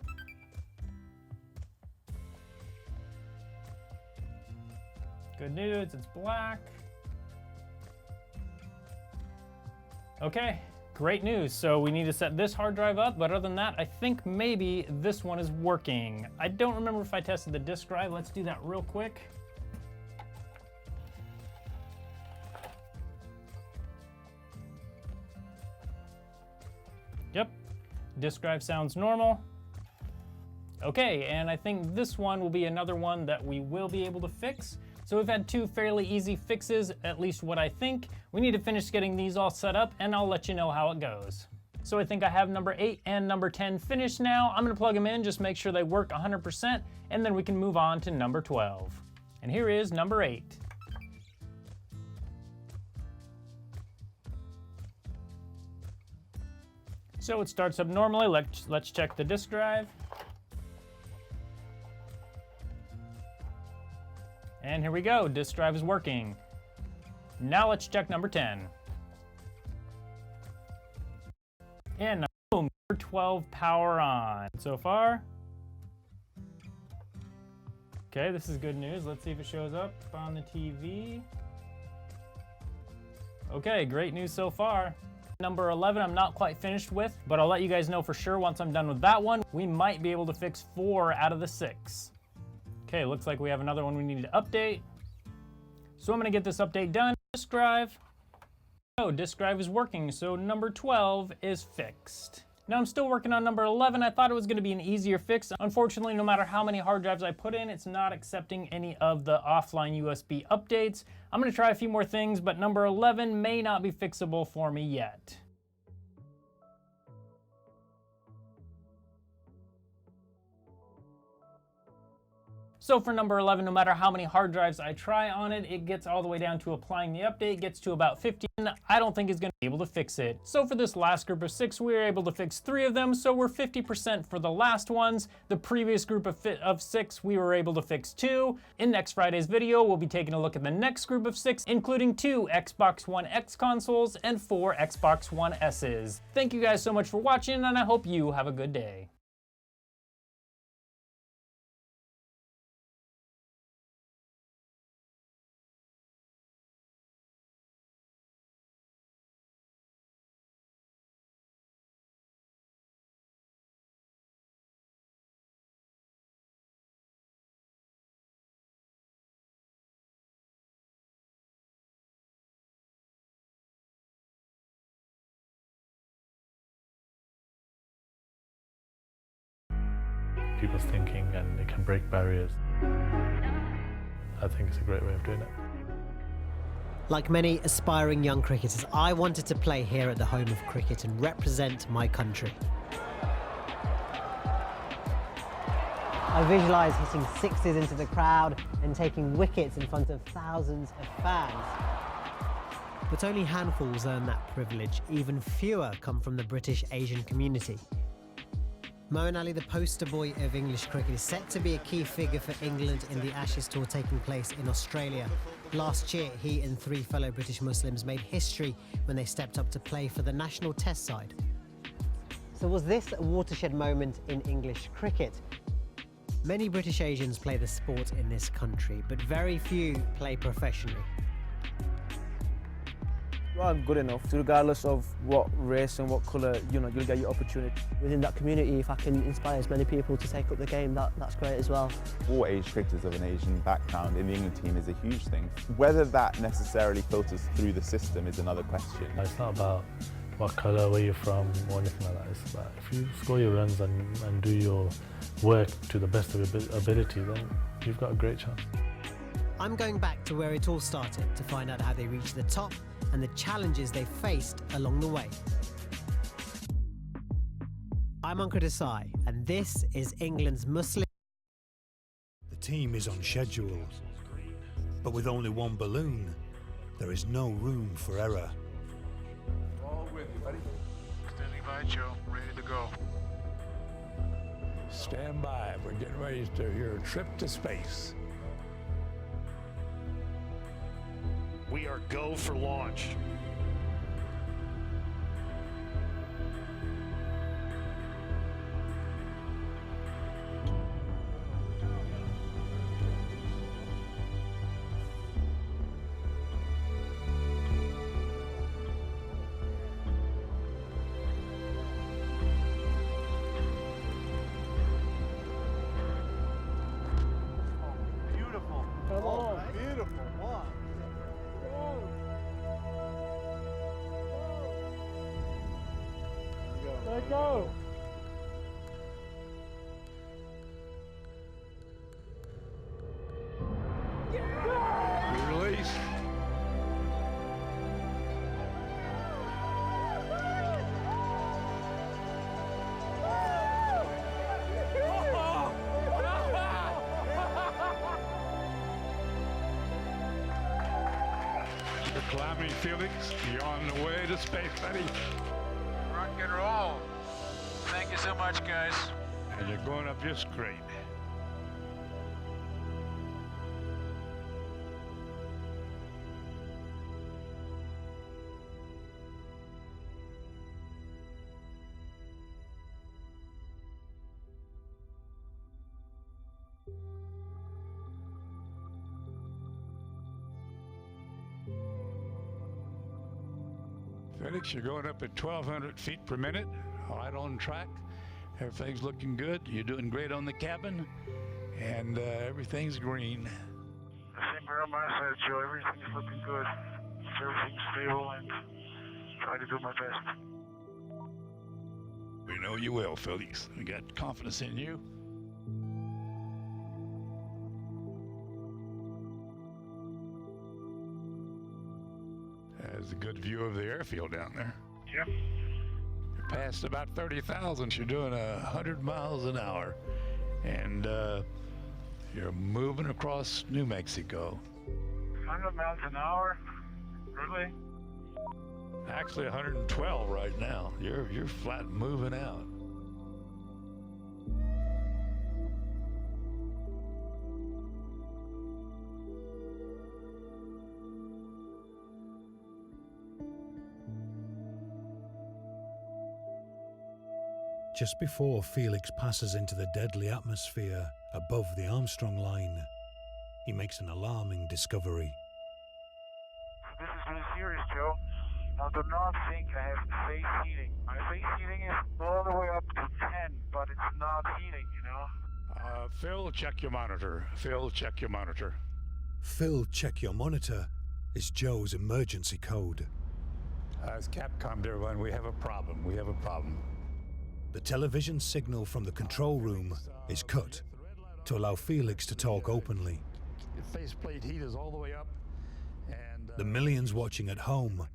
Good news, it's black. Okay, great news. So we need to set this hard drive up, but other than that, I think maybe this one is working. I don't remember if I tested the disk drive. Let's do that real quick. Yep, disk drive sounds normal. Okay, and I think this one will be another one that we will be able to fix. So we've had two fairly easy fixes, at least what I think. We need to finish getting these all set up and I'll let you know how it goes. So I think I have number 8 and number 10 finished now. I'm gonna plug them in, just make sure they work 100%, and then we can move on to number 12. And here is number 8. So it starts up normally. Let's check the disk drive. And here we go, disk drive is working. Now let's check number 10. And boom, number 12 power on. So far. Okay, this is good news. Let's see if it shows up on the TV. Okay, great news so far. Number 11 I'm not quite finished with, but I'll let you guys know for sure once I'm done with that one. We might be able to fix 4 out of the 6. Okay, looks like we have another one we need to update. So I'm gonna get this update done. Disk drive. Oh, disk drive is working, so number 12 is fixed. Now I'm still working on number 11. I thought it was gonna be an easier fix. Unfortunately, no matter how many hard drives I put in, it's not accepting any of the offline USB updates. I'm gonna try a few more things, but number 11 may not be fixable for me yet. So for number 11, no matter how many hard drives I try on it, it gets all the way down to applying the update, gets to about 15. I don't think it's gonna be able to fix it. So for this last group of 6, we were able to fix 3 of them, so we're 50% for the last ones. The previous group of 6, we were able to fix 2. In next Friday's video, we'll be taking a look at the next group of 6, including 2 Xbox One X consoles and 4 Xbox One S's. Thank you guys so much for watching, and I hope you have a good day. People's thinking, and it can break barriers. I think it's a great way of doing it. Like many aspiring young cricketers, I wanted to play here at the home of cricket and represent my country. I visualise hitting 6s into the crowd and taking wickets in front of thousands of fans. But only handfuls earn that privilege. Even fewer come from the British Asian community. Moeen Ali, the poster boy of English cricket, is set to be a key figure for England in the Ashes tour taking place in Australia. Last year, he and 3 fellow British Muslims made history when they stepped up to play for the national test side. So was this a watershed moment in English cricket? Many British Asians play the sport in this country, but very few play professionally. I'm good enough, so regardless of what race and what colour, you'll get your opportunity. Within that community, if I can inspire as many people to take up the game, that's great as well. All age cricketers of an Asian background in the England team is a huge thing. Whether that necessarily filters through the system is another question. It's not about what colour, where you're from, or anything like that. It's about if you score your runs and do your work to the best of your ability, then you've got a great chance. I'm going back to where it all started to find out how they reached the top and the challenges they faced along the way. I'm Ankit Desai, and this is England's Muslim. The team is on schedule, but with only one balloon, there is no room for error. All with you, buddy. Standing by, Joe. Ready to go. Stand by. We're getting ready to hear a trip to space. We are go for launch. Come on, beautiful. What? Let go. Release. You're climbing, Felix. You're on the way to space, buddy. Rock and roll. Thank you so much, guys. And you're going up just great. Felix, you're going up at 1,200 feet per minute, right on track. Everything's looking good. You're doing great on the cabin, and everything's green. Same here on my side, Joe. Everything's looking good. Everything's stable and try to do my best. We know you will, Felix. We got confidence in you. There's a good view of the airfield down there. Yep. You're past about 30,000. You're doing 100 miles an hour. And you're moving across New Mexico. 100 miles an hour? Really? Actually 112 right now. You're flat moving out. Just before Felix passes into the deadly atmosphere above the Armstrong line, he makes an alarming discovery. This is really serious, Joe. Now, do not think I have face heating. My face heating is all the way up to 10, but it's not heating, you know? Phil, check your monitor. Phil, check your monitor. Phil, check your monitor is Joe's emergency code. As Capcom, everyone, we have a problem. We have a problem. The television signal from the control room is cut to allow Felix to talk openly. Your faceplate heat is all the way up, and The millions watching at home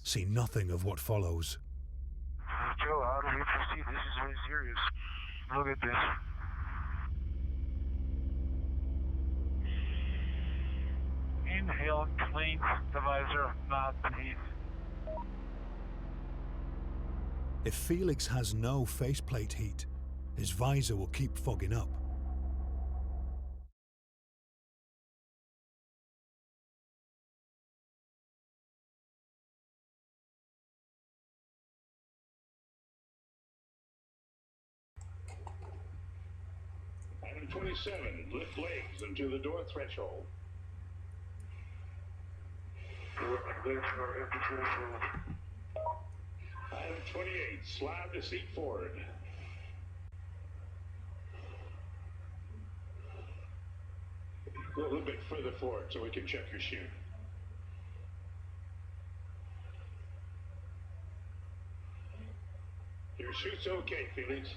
see nothing of what follows. Joe, how do we proceed? This is really serious. Look at this. Inhale, clean the visor, not beneath. If Felix has no faceplate heat, his visor will keep fogging up. Item 27, lift legs into the door threshold. Legs are at the threshold. Item 28, slide the seat forward. Go a little bit further forward so we can check your chute. Your chute's okay, Felix.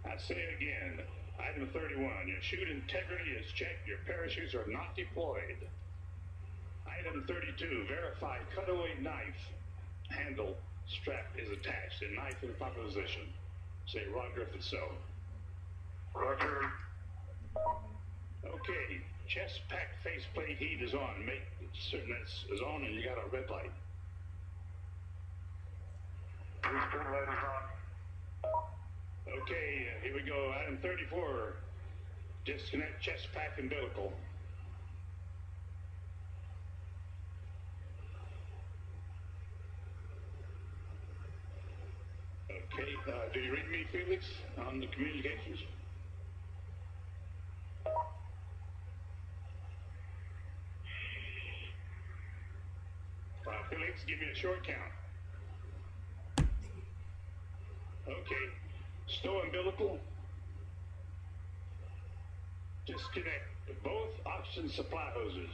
I say it again. Item 31, your chute integrity is checked. Your parachutes are not deployed. Item 32, verify cutaway knife handle strap is attached and knife in proper position. Say Roger if it's so. Roger. Okay, chest pack faceplate heat is on. Make certain that is on and you got a red light. Faceplate light is on. Okay, here we go. Item 34, disconnect chest pack umbilical. Okay, do you read me, Felix, on the communications? Felix, give me a short count. Okay, stow umbilical. Disconnect both oxygen supply hoses.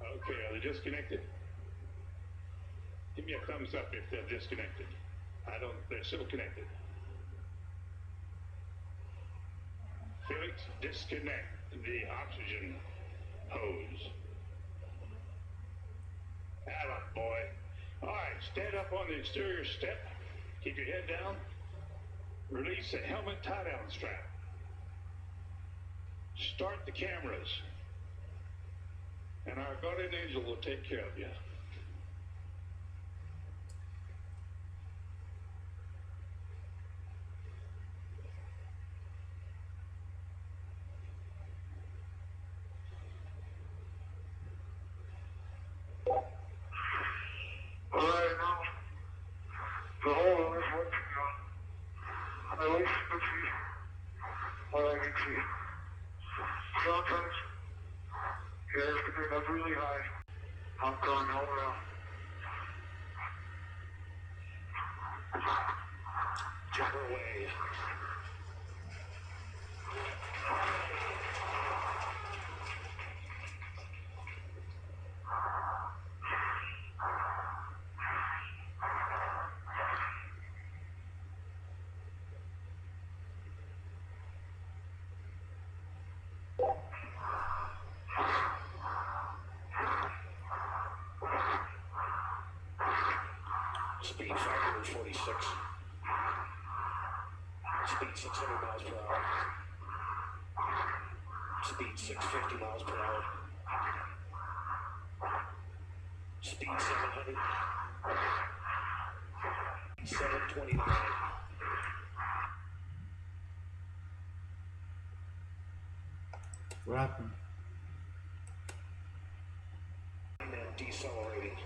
Okay, are they disconnected? Give me a thumbs up if they're disconnected. They're still connected. Felix, disconnect the oxygen hose. Have it, boy. All right, stand up on the exterior step. Keep your head down. Release the helmet tie-down strap. Start the cameras. And our guardian angel will take care of you. Alright, now, the hole in this one, at least 50, what I can see. Sometimes, you have to bring up really high. I'm going all around. Jump away. Speed 546. Speed 600 miles per hour. Speed 650 miles per hour. Speed 700. 729. What happened? And then decelerating.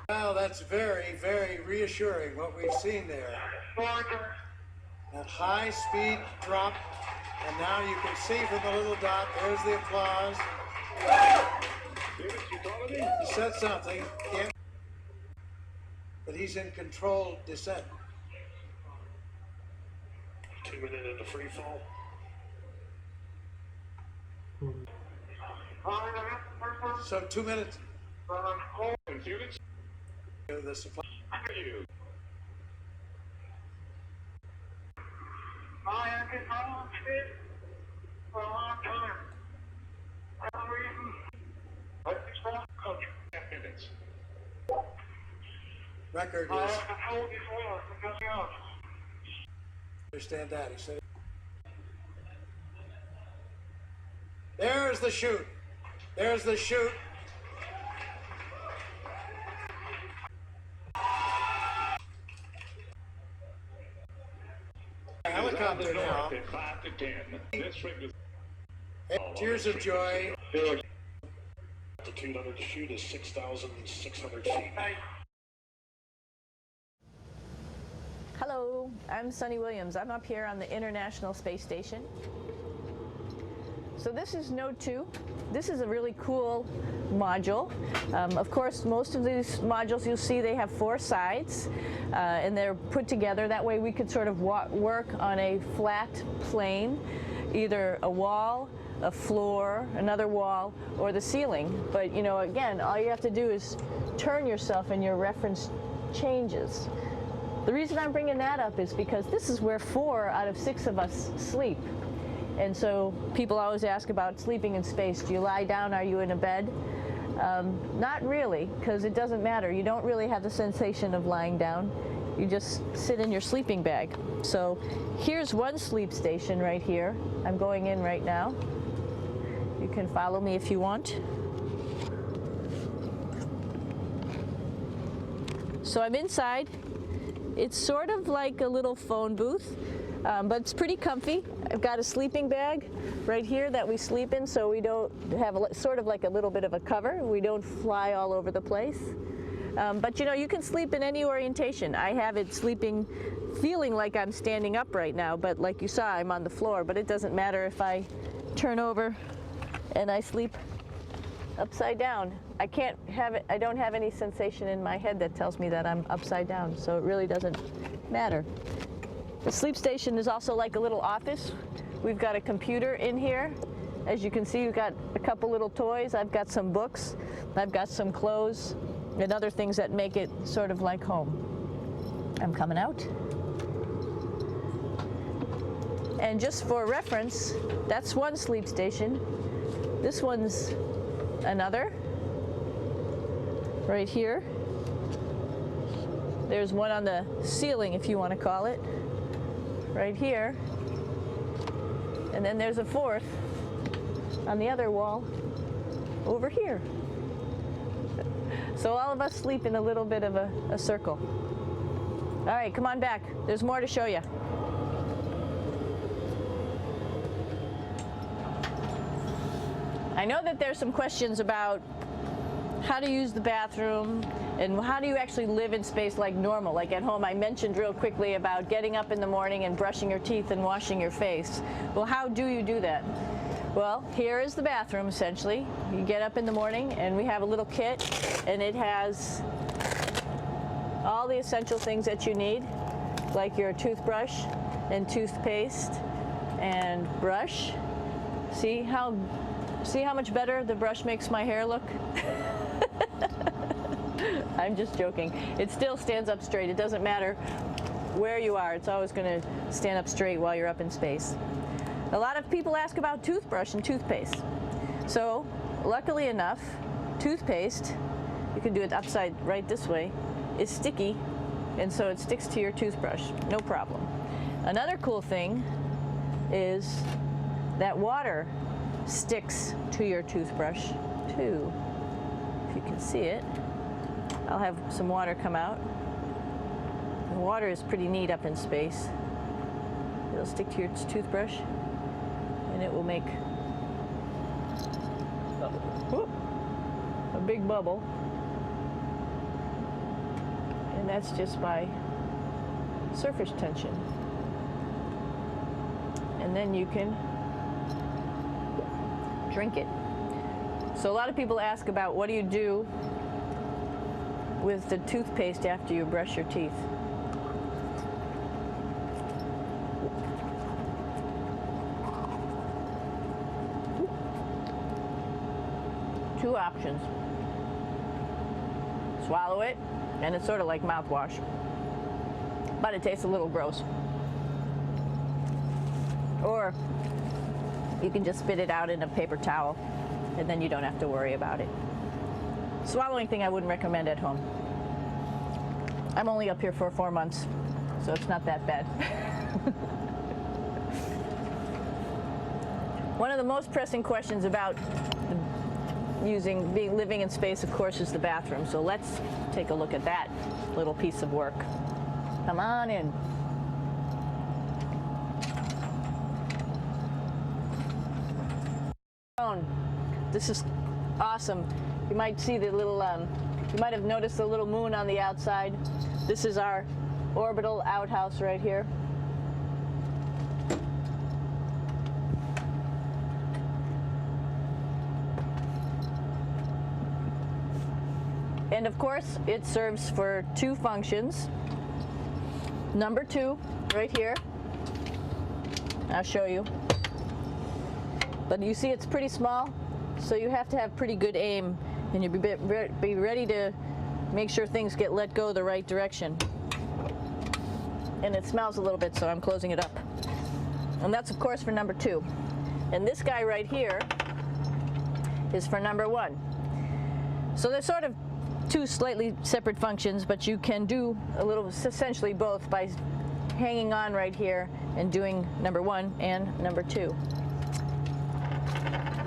Well, that's very, very reassuring what we've seen there. That high speed drop, and now you can see from the little dot, there's the applause. He said something, but he's in controlled descent. 2 minutes into free fall. So 2 minutes. The supply. I have been on speed for a long time. For some reason, let me stop coaching. 10 minutes. Record I is. have controlled these wheels and nothing else. Understand that, he said. There's the chute. There's the chute. Helicopter now. 5 to 10. This rig was Tears of joy. Altitude under the chute is 6,600 feet. Hello, I'm Sunny Williams. I'm up here on the International Space Station. So this is Node 2. This is a really cool module. Of course, most of these modules you'll see they have 4 sides and they're put together. That way we could sort of work on a flat plane, either a wall, a floor, another wall, or the ceiling. But you know, again, all you have to do is turn yourself and your reference changes. The reason I'm bringing that up is because this is where 4 out of 6 of us sleep. And so people always ask about sleeping in space. Do you lie down? Are you in a bed? Not really, because it doesn't matter. You don't really have the sensation of lying down. You just sit in your sleeping bag. So here's one sleep station right here. I'm going in right now. You can follow me if you want. So I'm inside. It's sort of like a little phone booth. But it's pretty comfy. I've got a sleeping bag right here that we sleep in, so we don't have sort of like a little bit of a cover. We don't fly all over the place. But you know, you can sleep in any orientation. I have it sleeping, feeling like I'm standing up right now, but like you saw, I'm on the floor. But it doesn't matter if I turn over and I sleep upside down. I can't have it, I don't have any sensation in my head that tells me that I'm upside down, so it really doesn't matter. The sleep station is also like a little office. We've got a computer in here. As you can see, we've got a couple little toys. I've got some books. I've got some clothes and other things that make it sort of like home. I'm coming out. And just for reference, that's one sleep station. This one's another, right here. There's one on the ceiling, if you want to call it, right here. And then there's a fourth on the other wall over here. So all of us sleep in a little bit of a circle. All right, come on back. There's more to show you. I know that there's some questions about how to use the bathroom and how do you actually live in space like normal, like at home. I mentioned real quickly about getting up in the morning and brushing your teeth and washing your face. Well, how do you do that? Well, here is the bathroom, essentially. You get up in the morning and we have a little kit, and it has all the essential things that you need, like your toothbrush and toothpaste and brush. See how much better the brush makes my hair look? I'm just joking. It still stands up straight. It doesn't matter where you are. It's always going to stand up straight while you're up in space. A lot of people ask about toothbrush and toothpaste. So, luckily enough, toothpaste, you can do it upside right this way, is sticky, and so it sticks to your toothbrush. No problem. Another cool thing is that water sticks to your toothbrush too. If you can see it, I'll have some water come out. The water is pretty neat up in space. It'll stick to your toothbrush and it will make a big bubble. And that's just by surface tension. And then you can drink it. So a lot of people ask about what do you do with the toothpaste after you brush your teeth. Two options. Swallow it, and it's sort of like mouthwash, but it tastes a little gross. Or you can just spit it out in a paper towel, and then you don't have to worry about it. Swallowing thing I wouldn't recommend at home. I'm only up here for 4 months, so it's not that bad. One of the most pressing questions about living in space, of course, is the bathroom. So let's take a look at that little piece of work. Come on in. This is awesome. You might see the little, you might have noticed the little moon on the outside. This is our orbital outhouse right here. And of course, it serves for two functions. Number 2, right here. I'll show you. But you see it's pretty small, so you have to have pretty good aim, and you be ready to make sure things get let go the right direction. And it smells a little bit, so I'm closing it up. And that's of course for number 2. And this guy right here is for number 1. So they're sort of two slightly separate functions, but you can do a little, essentially both, by hanging on right here and doing number 1 and number 2.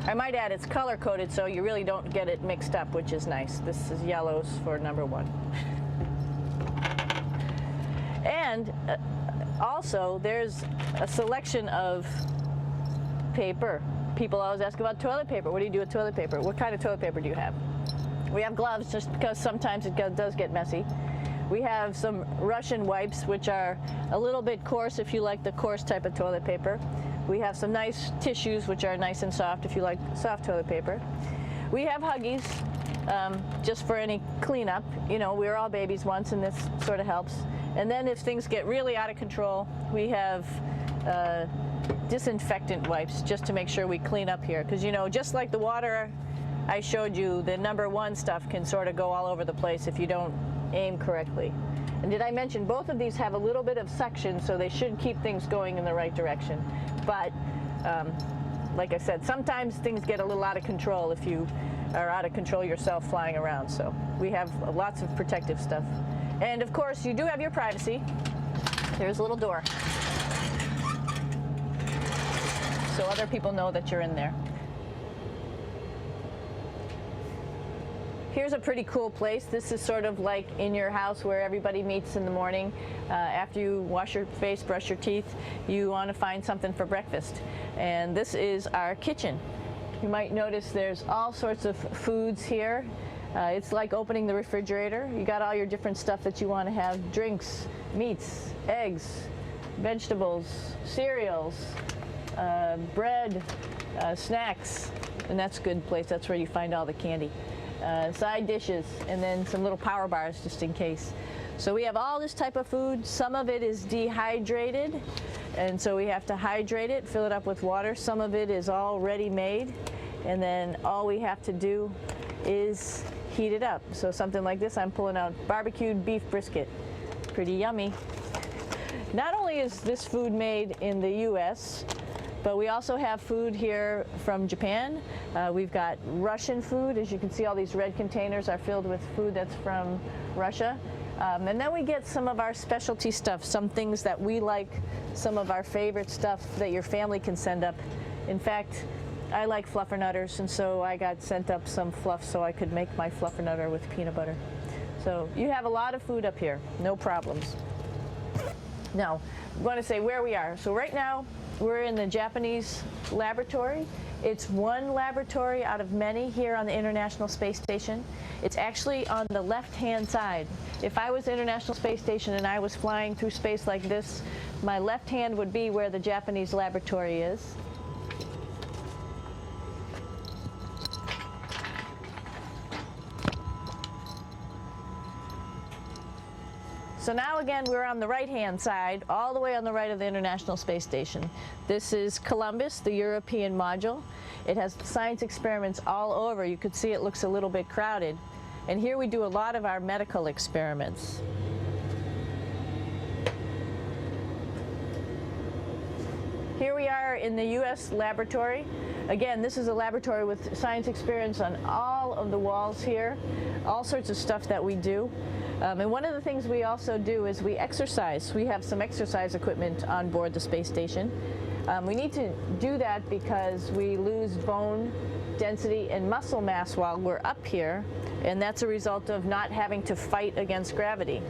I might add it's color coded, so you really don't get it mixed up, which is nice. This is yellows for number 1. And also there's a selection of paper. People always ask about toilet paper. What do you do with toilet paper? What kind of toilet paper do you have? We have gloves, just because sometimes it does get messy. We have some Russian wipes, which are a little bit coarse if you like the coarse type of toilet paper. We have some nice tissues, which are nice and soft if you like soft toilet paper. We have Huggies just for any cleanup. You know, we were all babies once, and this sort of helps. And then if things get really out of control, we have disinfectant wipes just to make sure we clean up here. Because, you know, just like the water I showed you, the #1 stuff can sort of go all over the place if you don't aim correctly. And did I mention both of these have a little bit of suction, so they should keep things going in the right direction. But like I said, sometimes things get a little out of control if you are out of control yourself flying around. So we have lots of protective stuff. And of course, you do have your privacy. There's a little door, so other people know that you're in there. Here's a pretty cool place. This is sort of like in your house where everybody meets in the morning. After you wash your face, brush your teeth, you want to find something for breakfast. And this is our kitchen. You might notice there's all sorts of foods here. It's like opening the refrigerator. You got all your different stuff that you want to have: drinks, meats, eggs, vegetables, cereals, bread, snacks. And that's a good place. That's where you find all the candy. Side dishes, and then some little power bars just in case. So we have all this type of food. Some of it is dehydrated, and so we have to hydrate it, fill it up with water. Some of it is already made, and then all we have to do is heat it up. So something like this, I'm pulling out barbecued beef brisket. Pretty yummy. Not only is this food made in the US, but we also have food here from Japan. We've got Russian food. As you can see, all these red containers are filled with food that's from Russia. And then we get some of our specialty stuff, some things that we like, some of our favorite stuff that your family can send up. In fact, I like fluffernutters, and so I got sent up some fluff so I could make my fluffernutter with peanut butter. So you have a lot of food up here, no problems. Now, I'm going to say where we are. So right now, we're in the Japanese laboratory. It's one laboratory out of many here on the International Space Station. It's actually on the left-hand side. If I was International Space Station and I was flying through space like this, my left hand would be where the Japanese laboratory is. So now again, we're on the right-hand side, all the way on the right of the International Space Station. This is Columbus, the European module. It has science experiments all over. You could see it looks a little bit crowded. And here we do a lot of our medical experiments. Here we are in the U.S. laboratory. Again, this is a laboratory with science experience on all of the walls here, all sorts of stuff that we do. And one of the things we also do is we exercise. We have some exercise equipment on board the space station. We need to do that because we lose bone density and muscle mass while we're up here, and that's a result of not having to fight against gravity.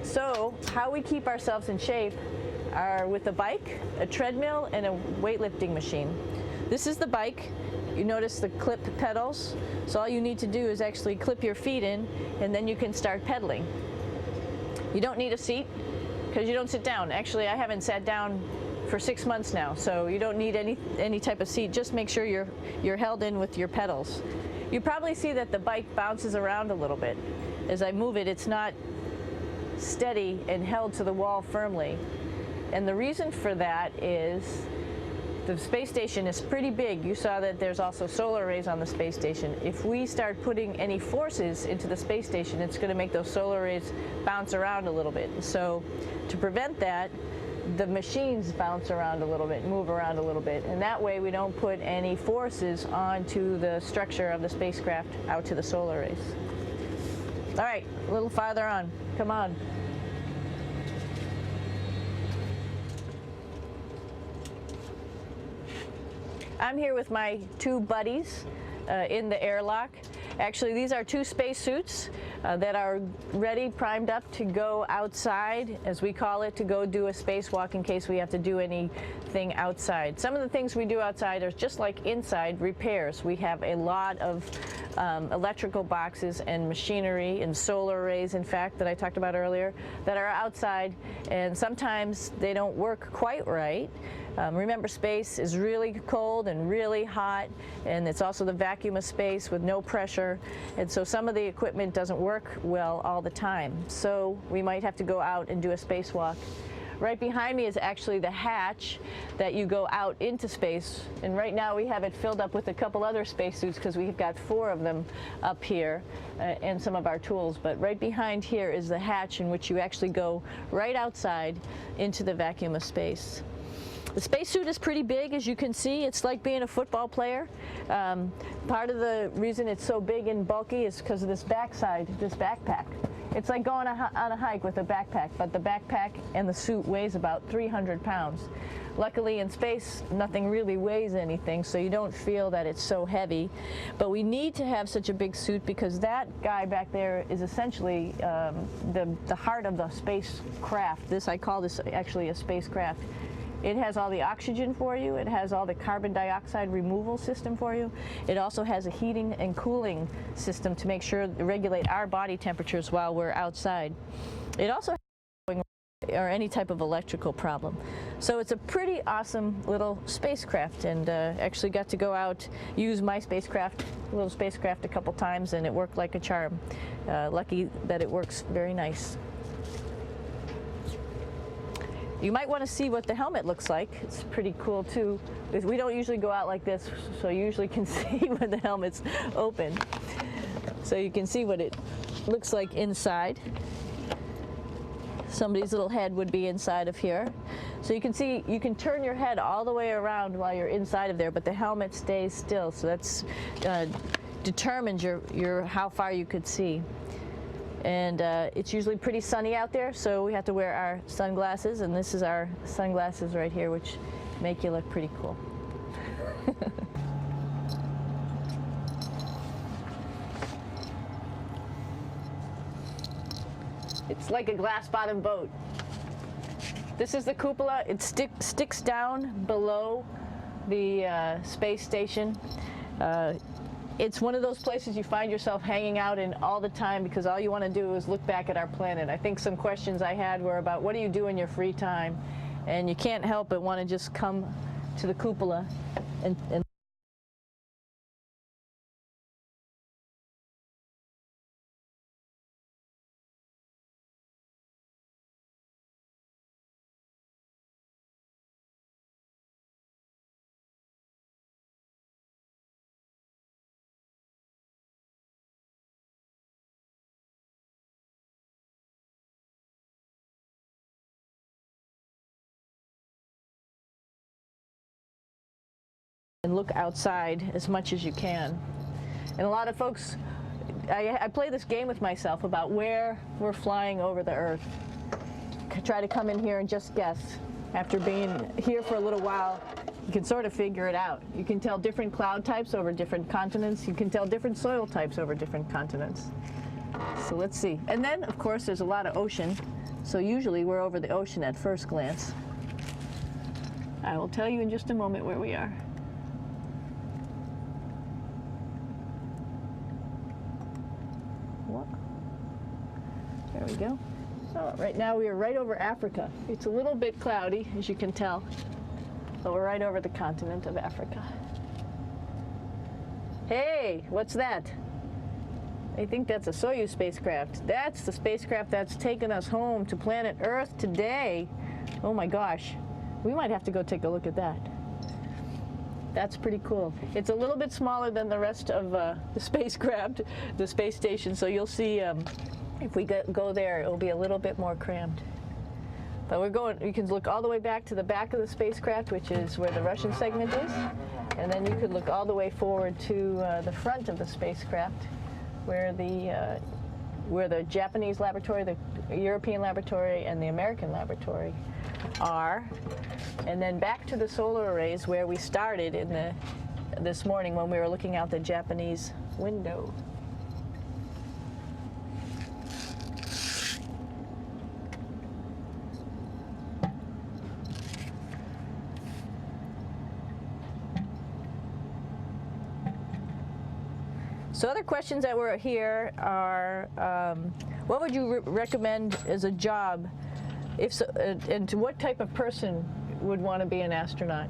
So how we keep ourselves in shape are with a bike, a treadmill, and a weightlifting machine. This is the bike. You notice the clip pedals. So all you need to do is actually clip your feet in, and then you can start pedaling. You don't need a seat because you don't sit down. Actually, I haven't sat down for 6 months now, so you don't need any type of seat. Just make sure you're held in with your pedals. You probably see that the bike bounces around a little bit. As I move it, it's not steady and held to the wall firmly. And the reason for that is the space station is pretty big. You saw that there's also solar arrays on the space station. If we start putting any forces into the space station, it's going to make those solar arrays bounce around a little bit. So to prevent that, the machines bounce around a little bit, move around a little bit, and that way we don't put any forces onto the structure of the spacecraft out to the solar arrays. All right, a little farther on. Come on. I'm here with my two buddies in the airlock. Actually, these are two space suits that are ready, primed up to go outside, as we call it, to go do a spacewalk in case we have to do anything outside. Some of the things we do outside are just like inside, repairs. We have a lot of electrical boxes and machinery and solar arrays, in fact, that I talked about earlier, that are outside, and sometimes they don't work quite right. Remember, space is really cold and really hot, and it's also the vacuum of space with no pressure, and so some of the equipment doesn't work well all the time. So we might have to go out and do a spacewalk. Right behind me is actually the hatch that you go out into space, and right now we have it filled up with a couple other spacesuits because we've got 4 of them up here and some of our tools. But right behind here is the hatch in which you actually go right outside into the vacuum of space. The spacesuit is pretty big, as you can see. It's like being a football player. Part of the reason it's so big and bulky is because of this backside, this backpack. It's like going on a hike with a backpack, but the backpack and the suit weighs about 300 pounds. Luckily in space, nothing really weighs anything, so you don't feel that it's so heavy. But we need to have such a big suit because that guy back there is essentially the heart of the spacecraft. I call this actually a spacecraft. It has all the oxygen for you. It has all the carbon dioxide removal system for you. It also has a heating and cooling system to make sure to regulate our body temperatures while we're outside. It also has or any type of electrical problem. So it's a pretty awesome little spacecraft, and actually got to go out, use my little spacecraft a couple times, and it worked like a charm. Lucky that it works very nice. You might want to see what the helmet looks like. It's pretty cool too. We don't usually go out like this, so you usually can see when the helmet's open. So you can see what it looks like inside. Somebody's little head would be inside of here. So you can see, you can turn your head all the way around while you're inside of there, but the helmet stays still. So that's determines how far you could see. And it's usually pretty sunny out there, so we have to wear our sunglasses, and this is our sunglasses right here, which make you look pretty cool. It's like a glass-bottom boat. This is the cupola. It sticks down below the space station. It's one of those places you find yourself hanging out in all the time because all you want to do is look back at our planet. I think some questions I had were about what do you do in your free time? And you can't help but want to just come to the cupola and look outside as much as you can. And a lot of folks, I play this game with myself about where we're flying over the Earth. Try to come in here and just guess. After being here for a little while, you can sort of figure it out. You can tell different cloud types over different continents. You can tell different soil types over different continents. So let's see. And then, of course, there's a lot of ocean. So usually we're over the ocean at first glance. I will tell you in just a moment where we are. There we go. So right now we are right over Africa. It's a little bit cloudy, as you can tell, but we're right over the continent of Africa. Hey, what's that? I think that's a Soyuz spacecraft. That's the spacecraft that's taken us home to planet Earth today. Oh my gosh. We might have to go take a look at that. That's pretty cool. It's a little bit smaller than the rest of the spacecraft, the space station, so you'll see if we go there, it'll be a little bit more crammed. But we're going, you can look all the way back to the back of the spacecraft, which is where the Russian segment is, and then you could look all the way forward to the front of the spacecraft, where the Japanese laboratory, the European laboratory, and the American laboratory are, and then back to the solar arrays where we started in this morning when we were looking out the Japanese window. So other questions that were here are, what would you recommend as a job, and to what type of person would want to be an astronaut?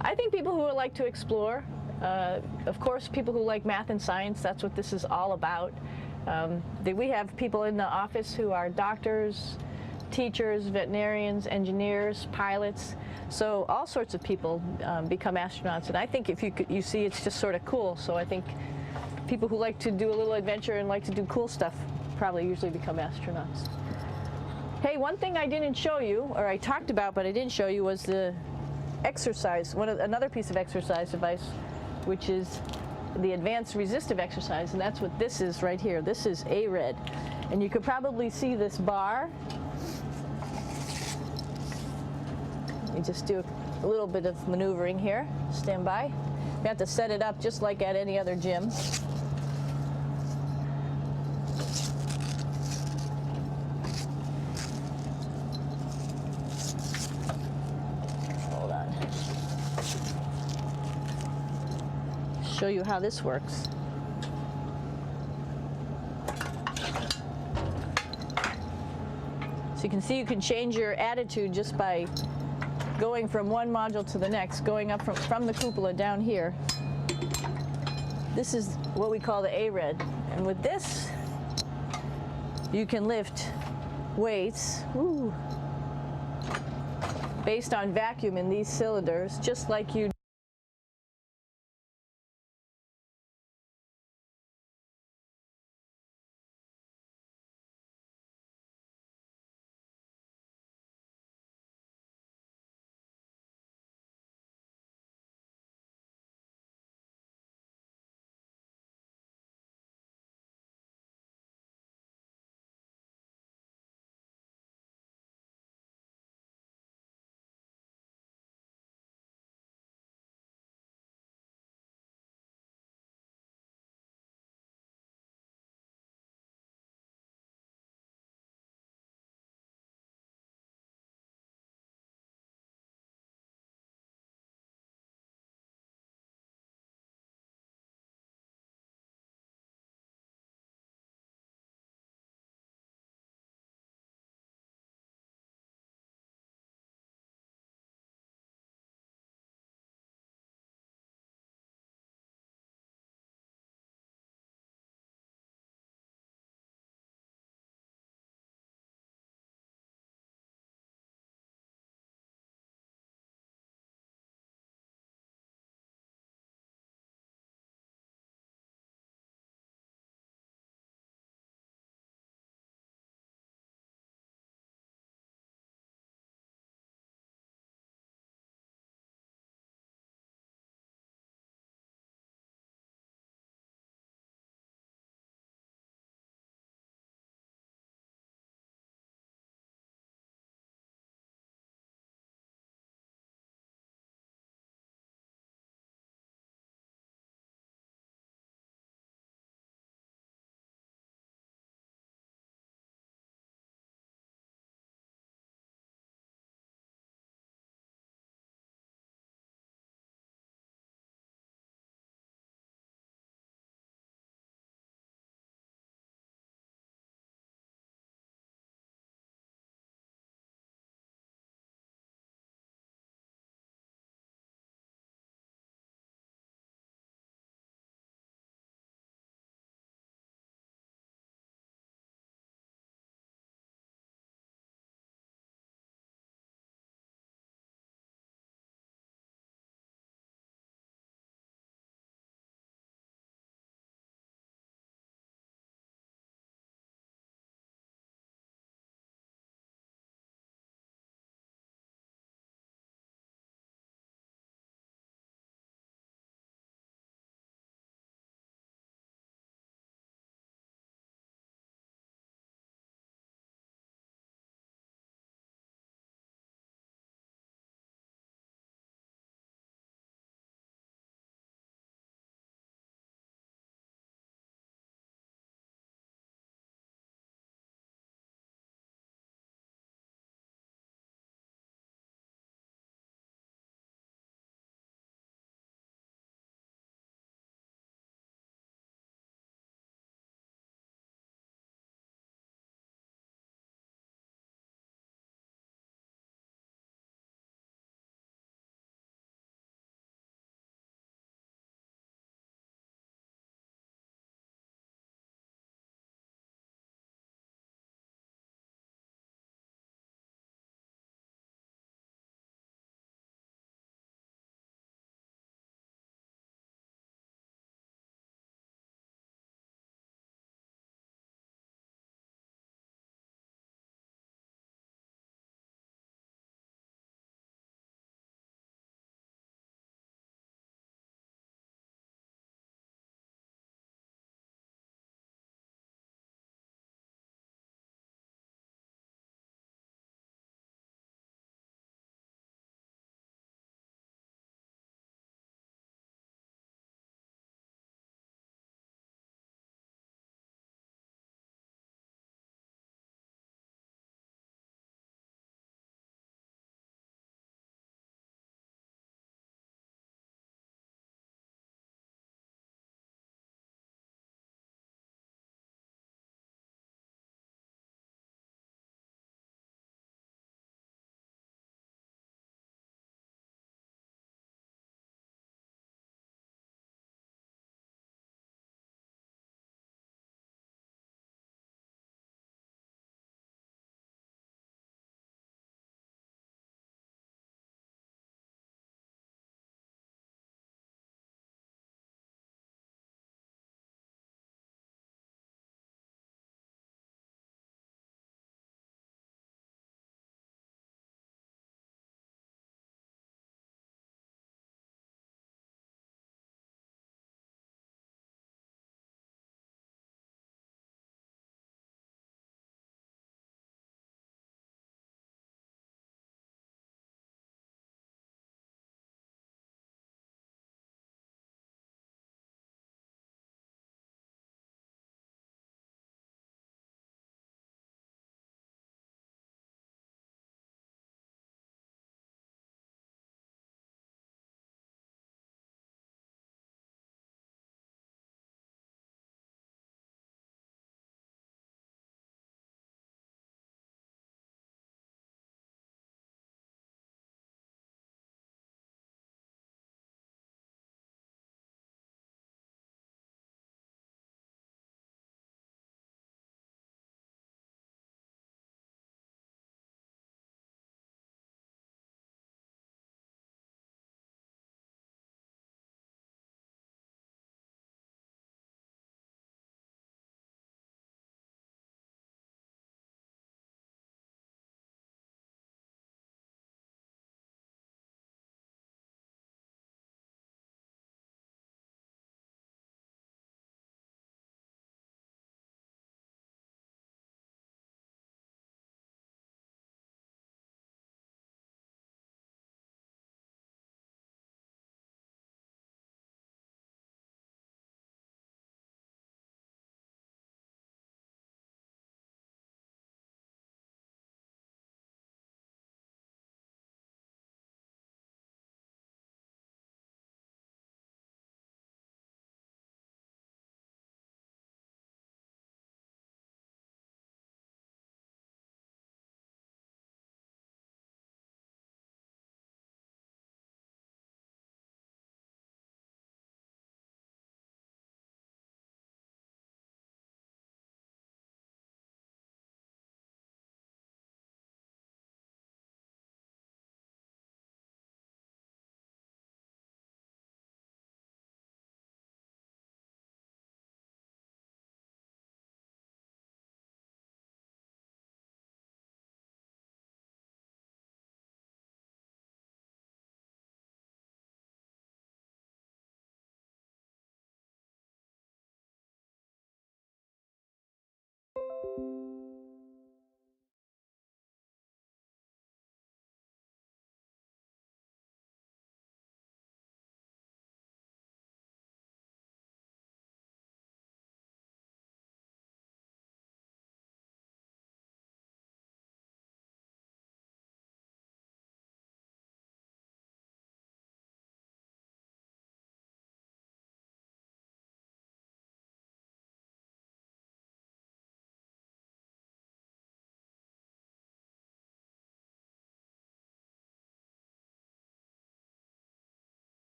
I think people who would like to explore. Of course, people who like math and science, that's what this is all about. We have people in the office who are doctors, teachers, veterinarians, engineers, pilots. So all sorts of people become astronauts. And I think if you see, it's just sort of cool. So I think people who like to do a little adventure and like to do cool stuff probably usually become astronauts. Hey, one thing I didn't show you, or I talked about but I didn't show you, was the exercise, another piece of exercise device, which is the advanced resistive exercise, and that's what this is right here. This is ARED. And you could probably see this bar. You just do a little bit of maneuvering here. Stand by. You have to set it up just like at any other gym. Hold on. Show you how this works. So you can see you can change your attitude just by going from one module to the next, going up from the cupola down here. This is what we call the ARED. And with this, you can lift weights based on vacuum in these cylinders, just like you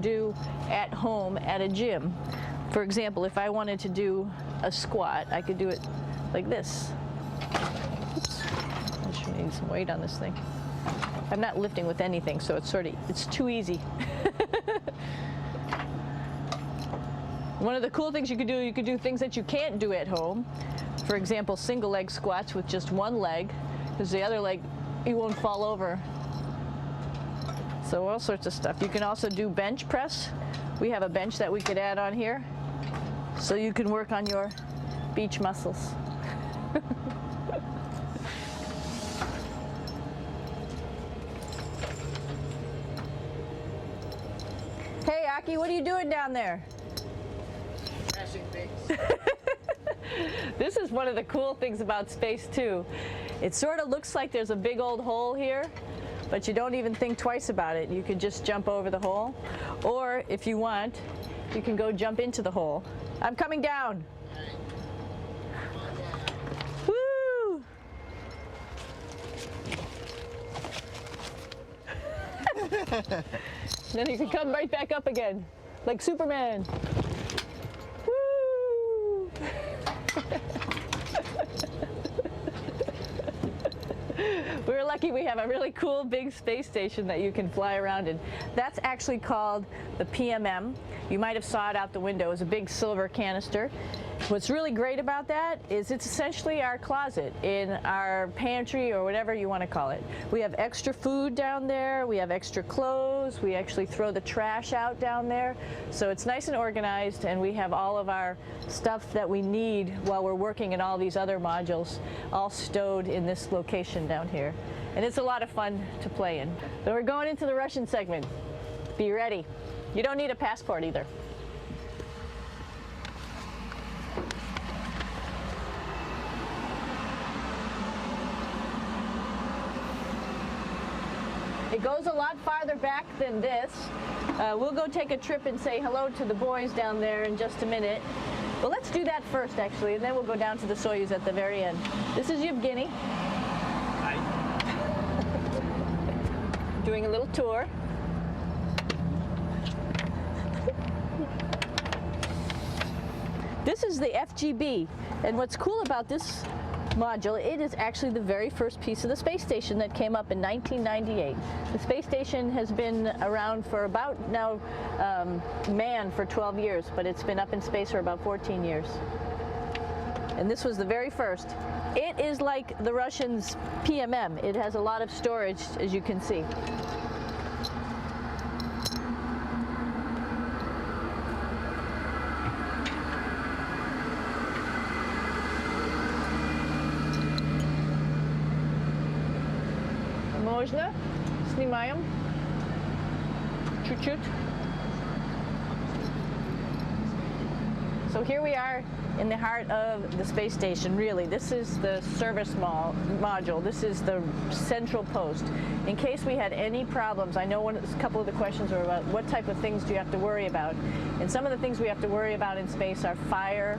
do at home at a gym. For example, if I wanted to do a squat, I could do it like this. Oops. I should need some weight on this thing. I'm not lifting with anything, so it's too easy. One of the cool things you could do things that you can't do at home. For example, single leg squats with just one leg, because the other leg, you won't fall over. So all sorts of stuff. You can also do bench press. We have a bench that we could add on here, so you can work on your beach muscles. Hey, Aki, what are you doing down there? Crashing things. This is one of the cool things about space too. It sort of looks like there's a big old hole here, but you don't even think twice about it. You could just jump over the hole, or if you want, you can go jump into the hole. I'm coming down. Woo! Then you can come right back up again, like Superman. Woo! We're lucky we have a really cool big space station that you can fly around in. That's actually called the PMM. You might have saw it out the window. It's a big silver canister. What's really great about that is it's essentially our closet in our pantry, or whatever you want to call it. We have extra food down there, we have extra clothes, we actually throw the trash out down there. So it's nice and organized, and we have all of our stuff that we need while we're working in all these other modules all stowed in this location down here. And it's a lot of fun to play in. So we're going into the Russian segment. Be ready. You don't need a passport either. It goes a lot farther back than this. We'll go take a trip and say hello to the boys down there in just a minute. Well, let's do that first, actually, and then we'll go down to the Soyuz at the very end. This is Yevgeny. Hi. Doing a little tour. This is the FGB, and what's cool about this module, it is actually the very first piece of the space station that came up in 1998. The space station has been around for about now, manned for 12 years, but it's been up in space for about 14 years. And this was the very first. It is like the Russians' PMM. It has a lot of storage, as you can see. Можно? Снимаем. Чуть-чуть. So here we are in the heart of the space station, really. This is the service module. This is the central post. In case we had any problems, I know a couple of the questions are about what type of things do you have to worry about. And some of the things we have to worry about in space are fire.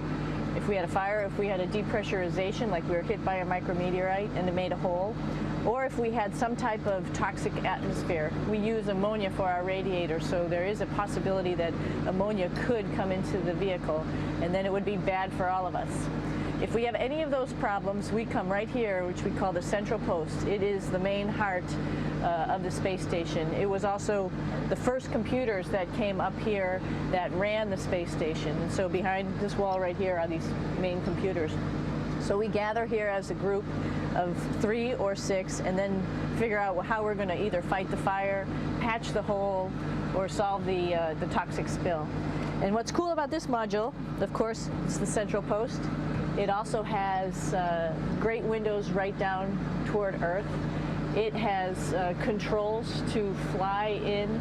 If we had a fire, if we had a depressurization, like we were hit by a micrometeorite and it made a hole, or if we had some type of toxic atmosphere. We use ammonia for our radiator, so there is a possibility that ammonia could come into the vehicle, and then it would be bad for all of us. If we have any of those problems, we come right here, which we call the central post. It is the main heart of the space station. It was also the first computers that came up here that ran the space station. And so behind this wall right here are these main computers. So we gather here as a group of 3 or 6 and then figure out how we're going to either fight the fire, patch the hole, or solve the toxic spill. And what's cool about this module, of course, it's the central post. It also has great windows right down toward Earth. It has controls to fly in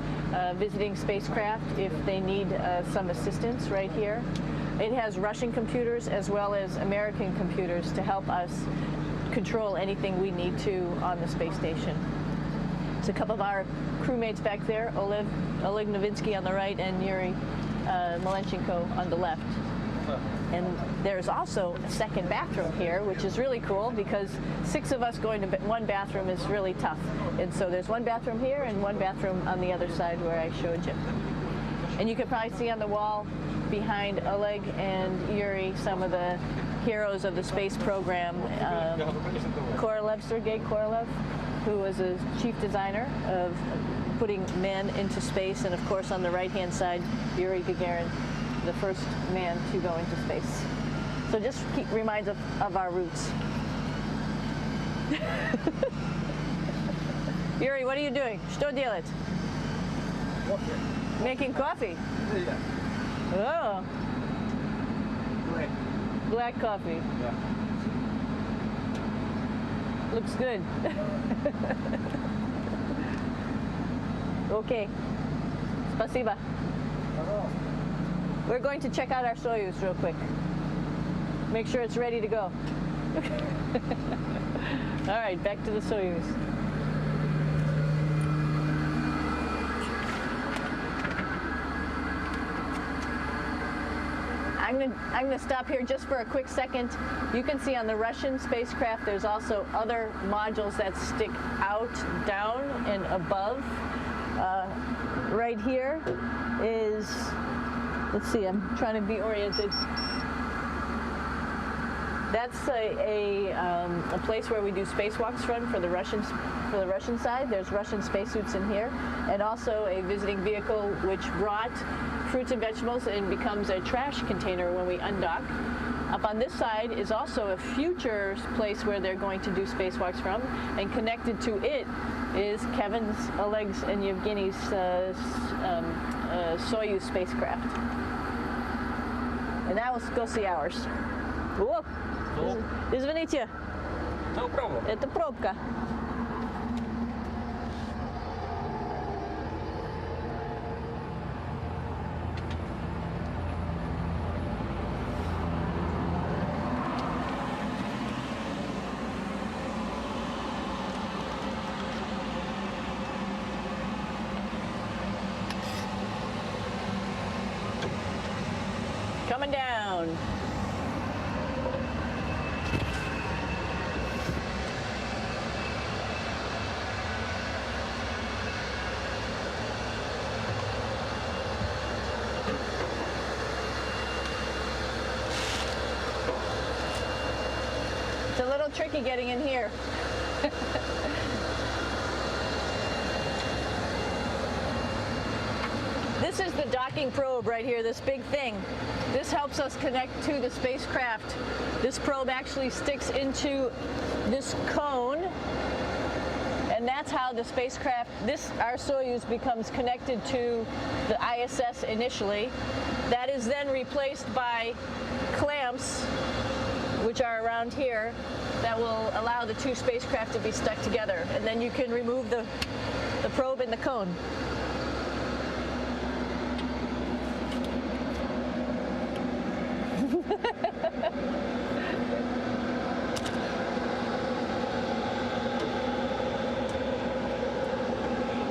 visiting spacecraft if they need some assistance right here. It has Russian computers as well as American computers to help us control anything we need to on the space station. It's a couple of our crewmates back there, Oleg Novinsky on the right and Yuri Malenchenko on the left. And there's also a second bathroom here, which is really cool because 6 of us going to one bathroom is really tough. And so there's one bathroom here and one bathroom on the other side where I showed you. And you can probably see on the wall behind Oleg and Yuri some of the heroes of the space program. Korolev, Sergei Korolev, who was a chief designer of putting men into space, and of course on the right-hand side, Yuri Gagarin, the first man to go into space. So just reminds us of our roots. Yuri, what are you doing? Что делать? Making coffee. Oh. Black coffee. Yeah. Looks good. Okay. Спасибо. We're going to check out our Soyuz real quick. Make sure it's ready to go. All right, back to the Soyuz. I'm gonna stop here just for a quick second. You can see on the Russian spacecraft there's also other modules that stick out, down, and above. Right here is, let's see, I'm trying to be oriented. That's a place where we do spacewalks from for the Russian side. There's Russian spacesuits in here, and also a visiting vehicle which brought fruits and vegetables and becomes a trash container when we undock. Up on this side is also a future place where they're going to do spacewalks from, and connected to it is Kevin's, Oleg's, and Yevgeny's Soyuz spacecraft. And now let's go see ours. Whoa. Извините. No problem. Это пробка. Coming down. It's a little tricky getting in here. This is the docking probe right here, this big thing. This helps us connect to the spacecraft. This probe actually sticks into this cone, and that's how the spacecraft, our Soyuz, becomes connected to the ISS initially. That is then replaced by clamps, which are around here, that will allow the two spacecraft to be stuck together. And then you can remove the probe and the cone.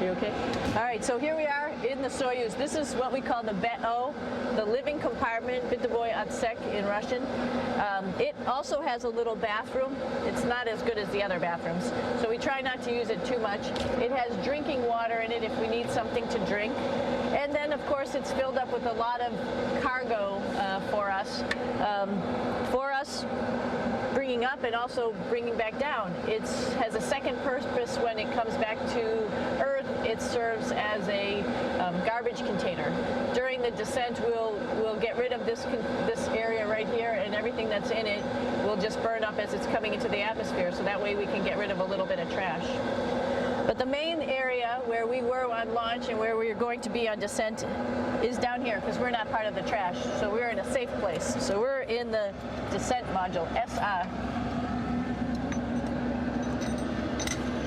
You okay? All right, so here we are in the Soyuz. This is what we call the BEO, the living compartment, Bitovoy Otsek in Russian. It also has a little bathroom. It's not as good as the other bathrooms, so we try not to use it too much. It has drinking water in it if we need something to drink. And then, of course, it's filled up with a lot of cargo for us. Bringing up and also bringing back down. It has a second purpose when it comes back to Earth. It serves as a garbage container. During the descent, we'll get rid of this area right here, and everything that's in it will just burn up as it's coming into the atmosphere, so that way we can get rid of a little bit of trash. But the main area where we were on launch and where we're going to be on descent is down here, because we're not part of the trash. So we're in a safe place. So we're in the descent module, SA.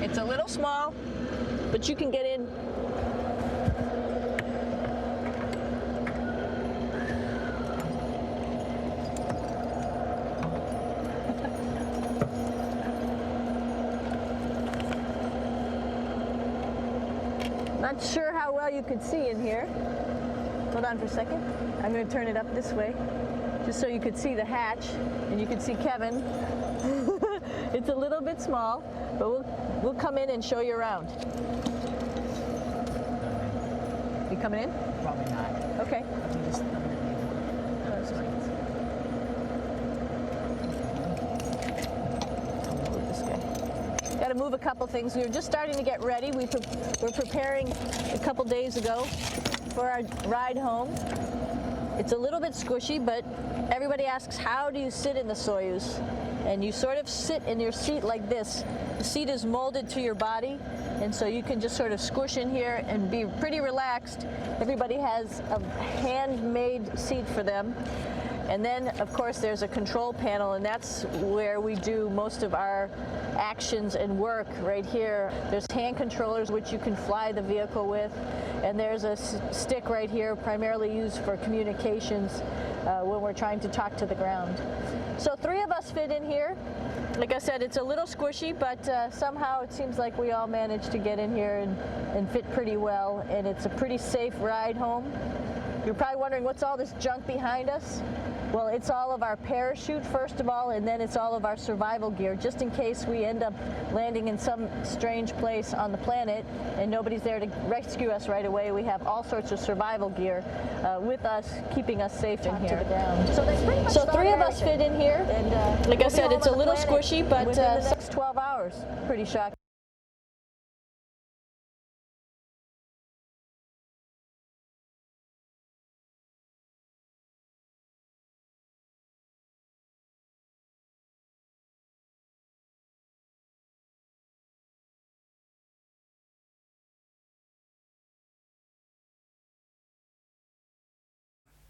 It's a little small, but you can get in. Not sure how well you could see in here. Hold on for a second. I'm going to turn it up this way, just so you could see the hatch, and you could see Kevin. It's a little bit small, but we'll come in and show you around. You coming in? Probably not. Okay. Got to move a couple things. We were just starting to get ready. We're preparing a couple days ago for our ride home. It's a little bit squishy, but everybody asks, how do you sit in the Soyuz? And you sort of sit in your seat like this. The seat is molded to your body, and so you can just sort of squish in here and be pretty relaxed. Everybody has a handmade seat for them. And then, of course, there's a control panel, and that's where we do most of our actions and work right here. There's hand controllers, which you can fly the vehicle with, and there's a stick right here, primarily used for communications when we're trying to talk to the ground. So 3 of us fit in here. Like I said, it's a little squishy, but somehow it seems like we all managed to get in here and fit pretty well, and it's a pretty safe ride home. You're probably wondering, what's all this junk behind us? Well, it's all of our parachute, first of all, and then it's all of our survival gear, just in case we end up landing in some strange place on the planet and nobody's there to rescue us right away. We have all sorts of survival gear with us, keeping us safe in here. So that's pretty much 3 of us fit in here, and like I said, it's a little squishy, but within the next 12 hours, pretty shocking.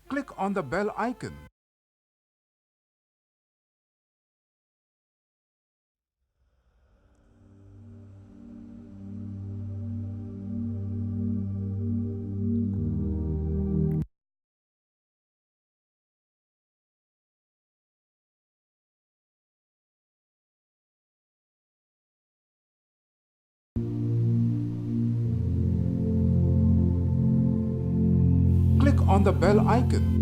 Click on the bell icon. Click on the bell icon.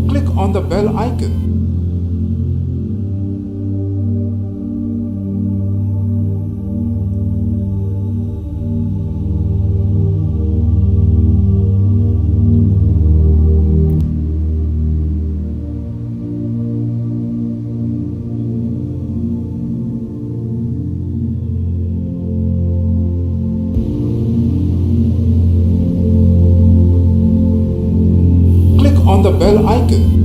Click on the bell icon. Click on the bell icon.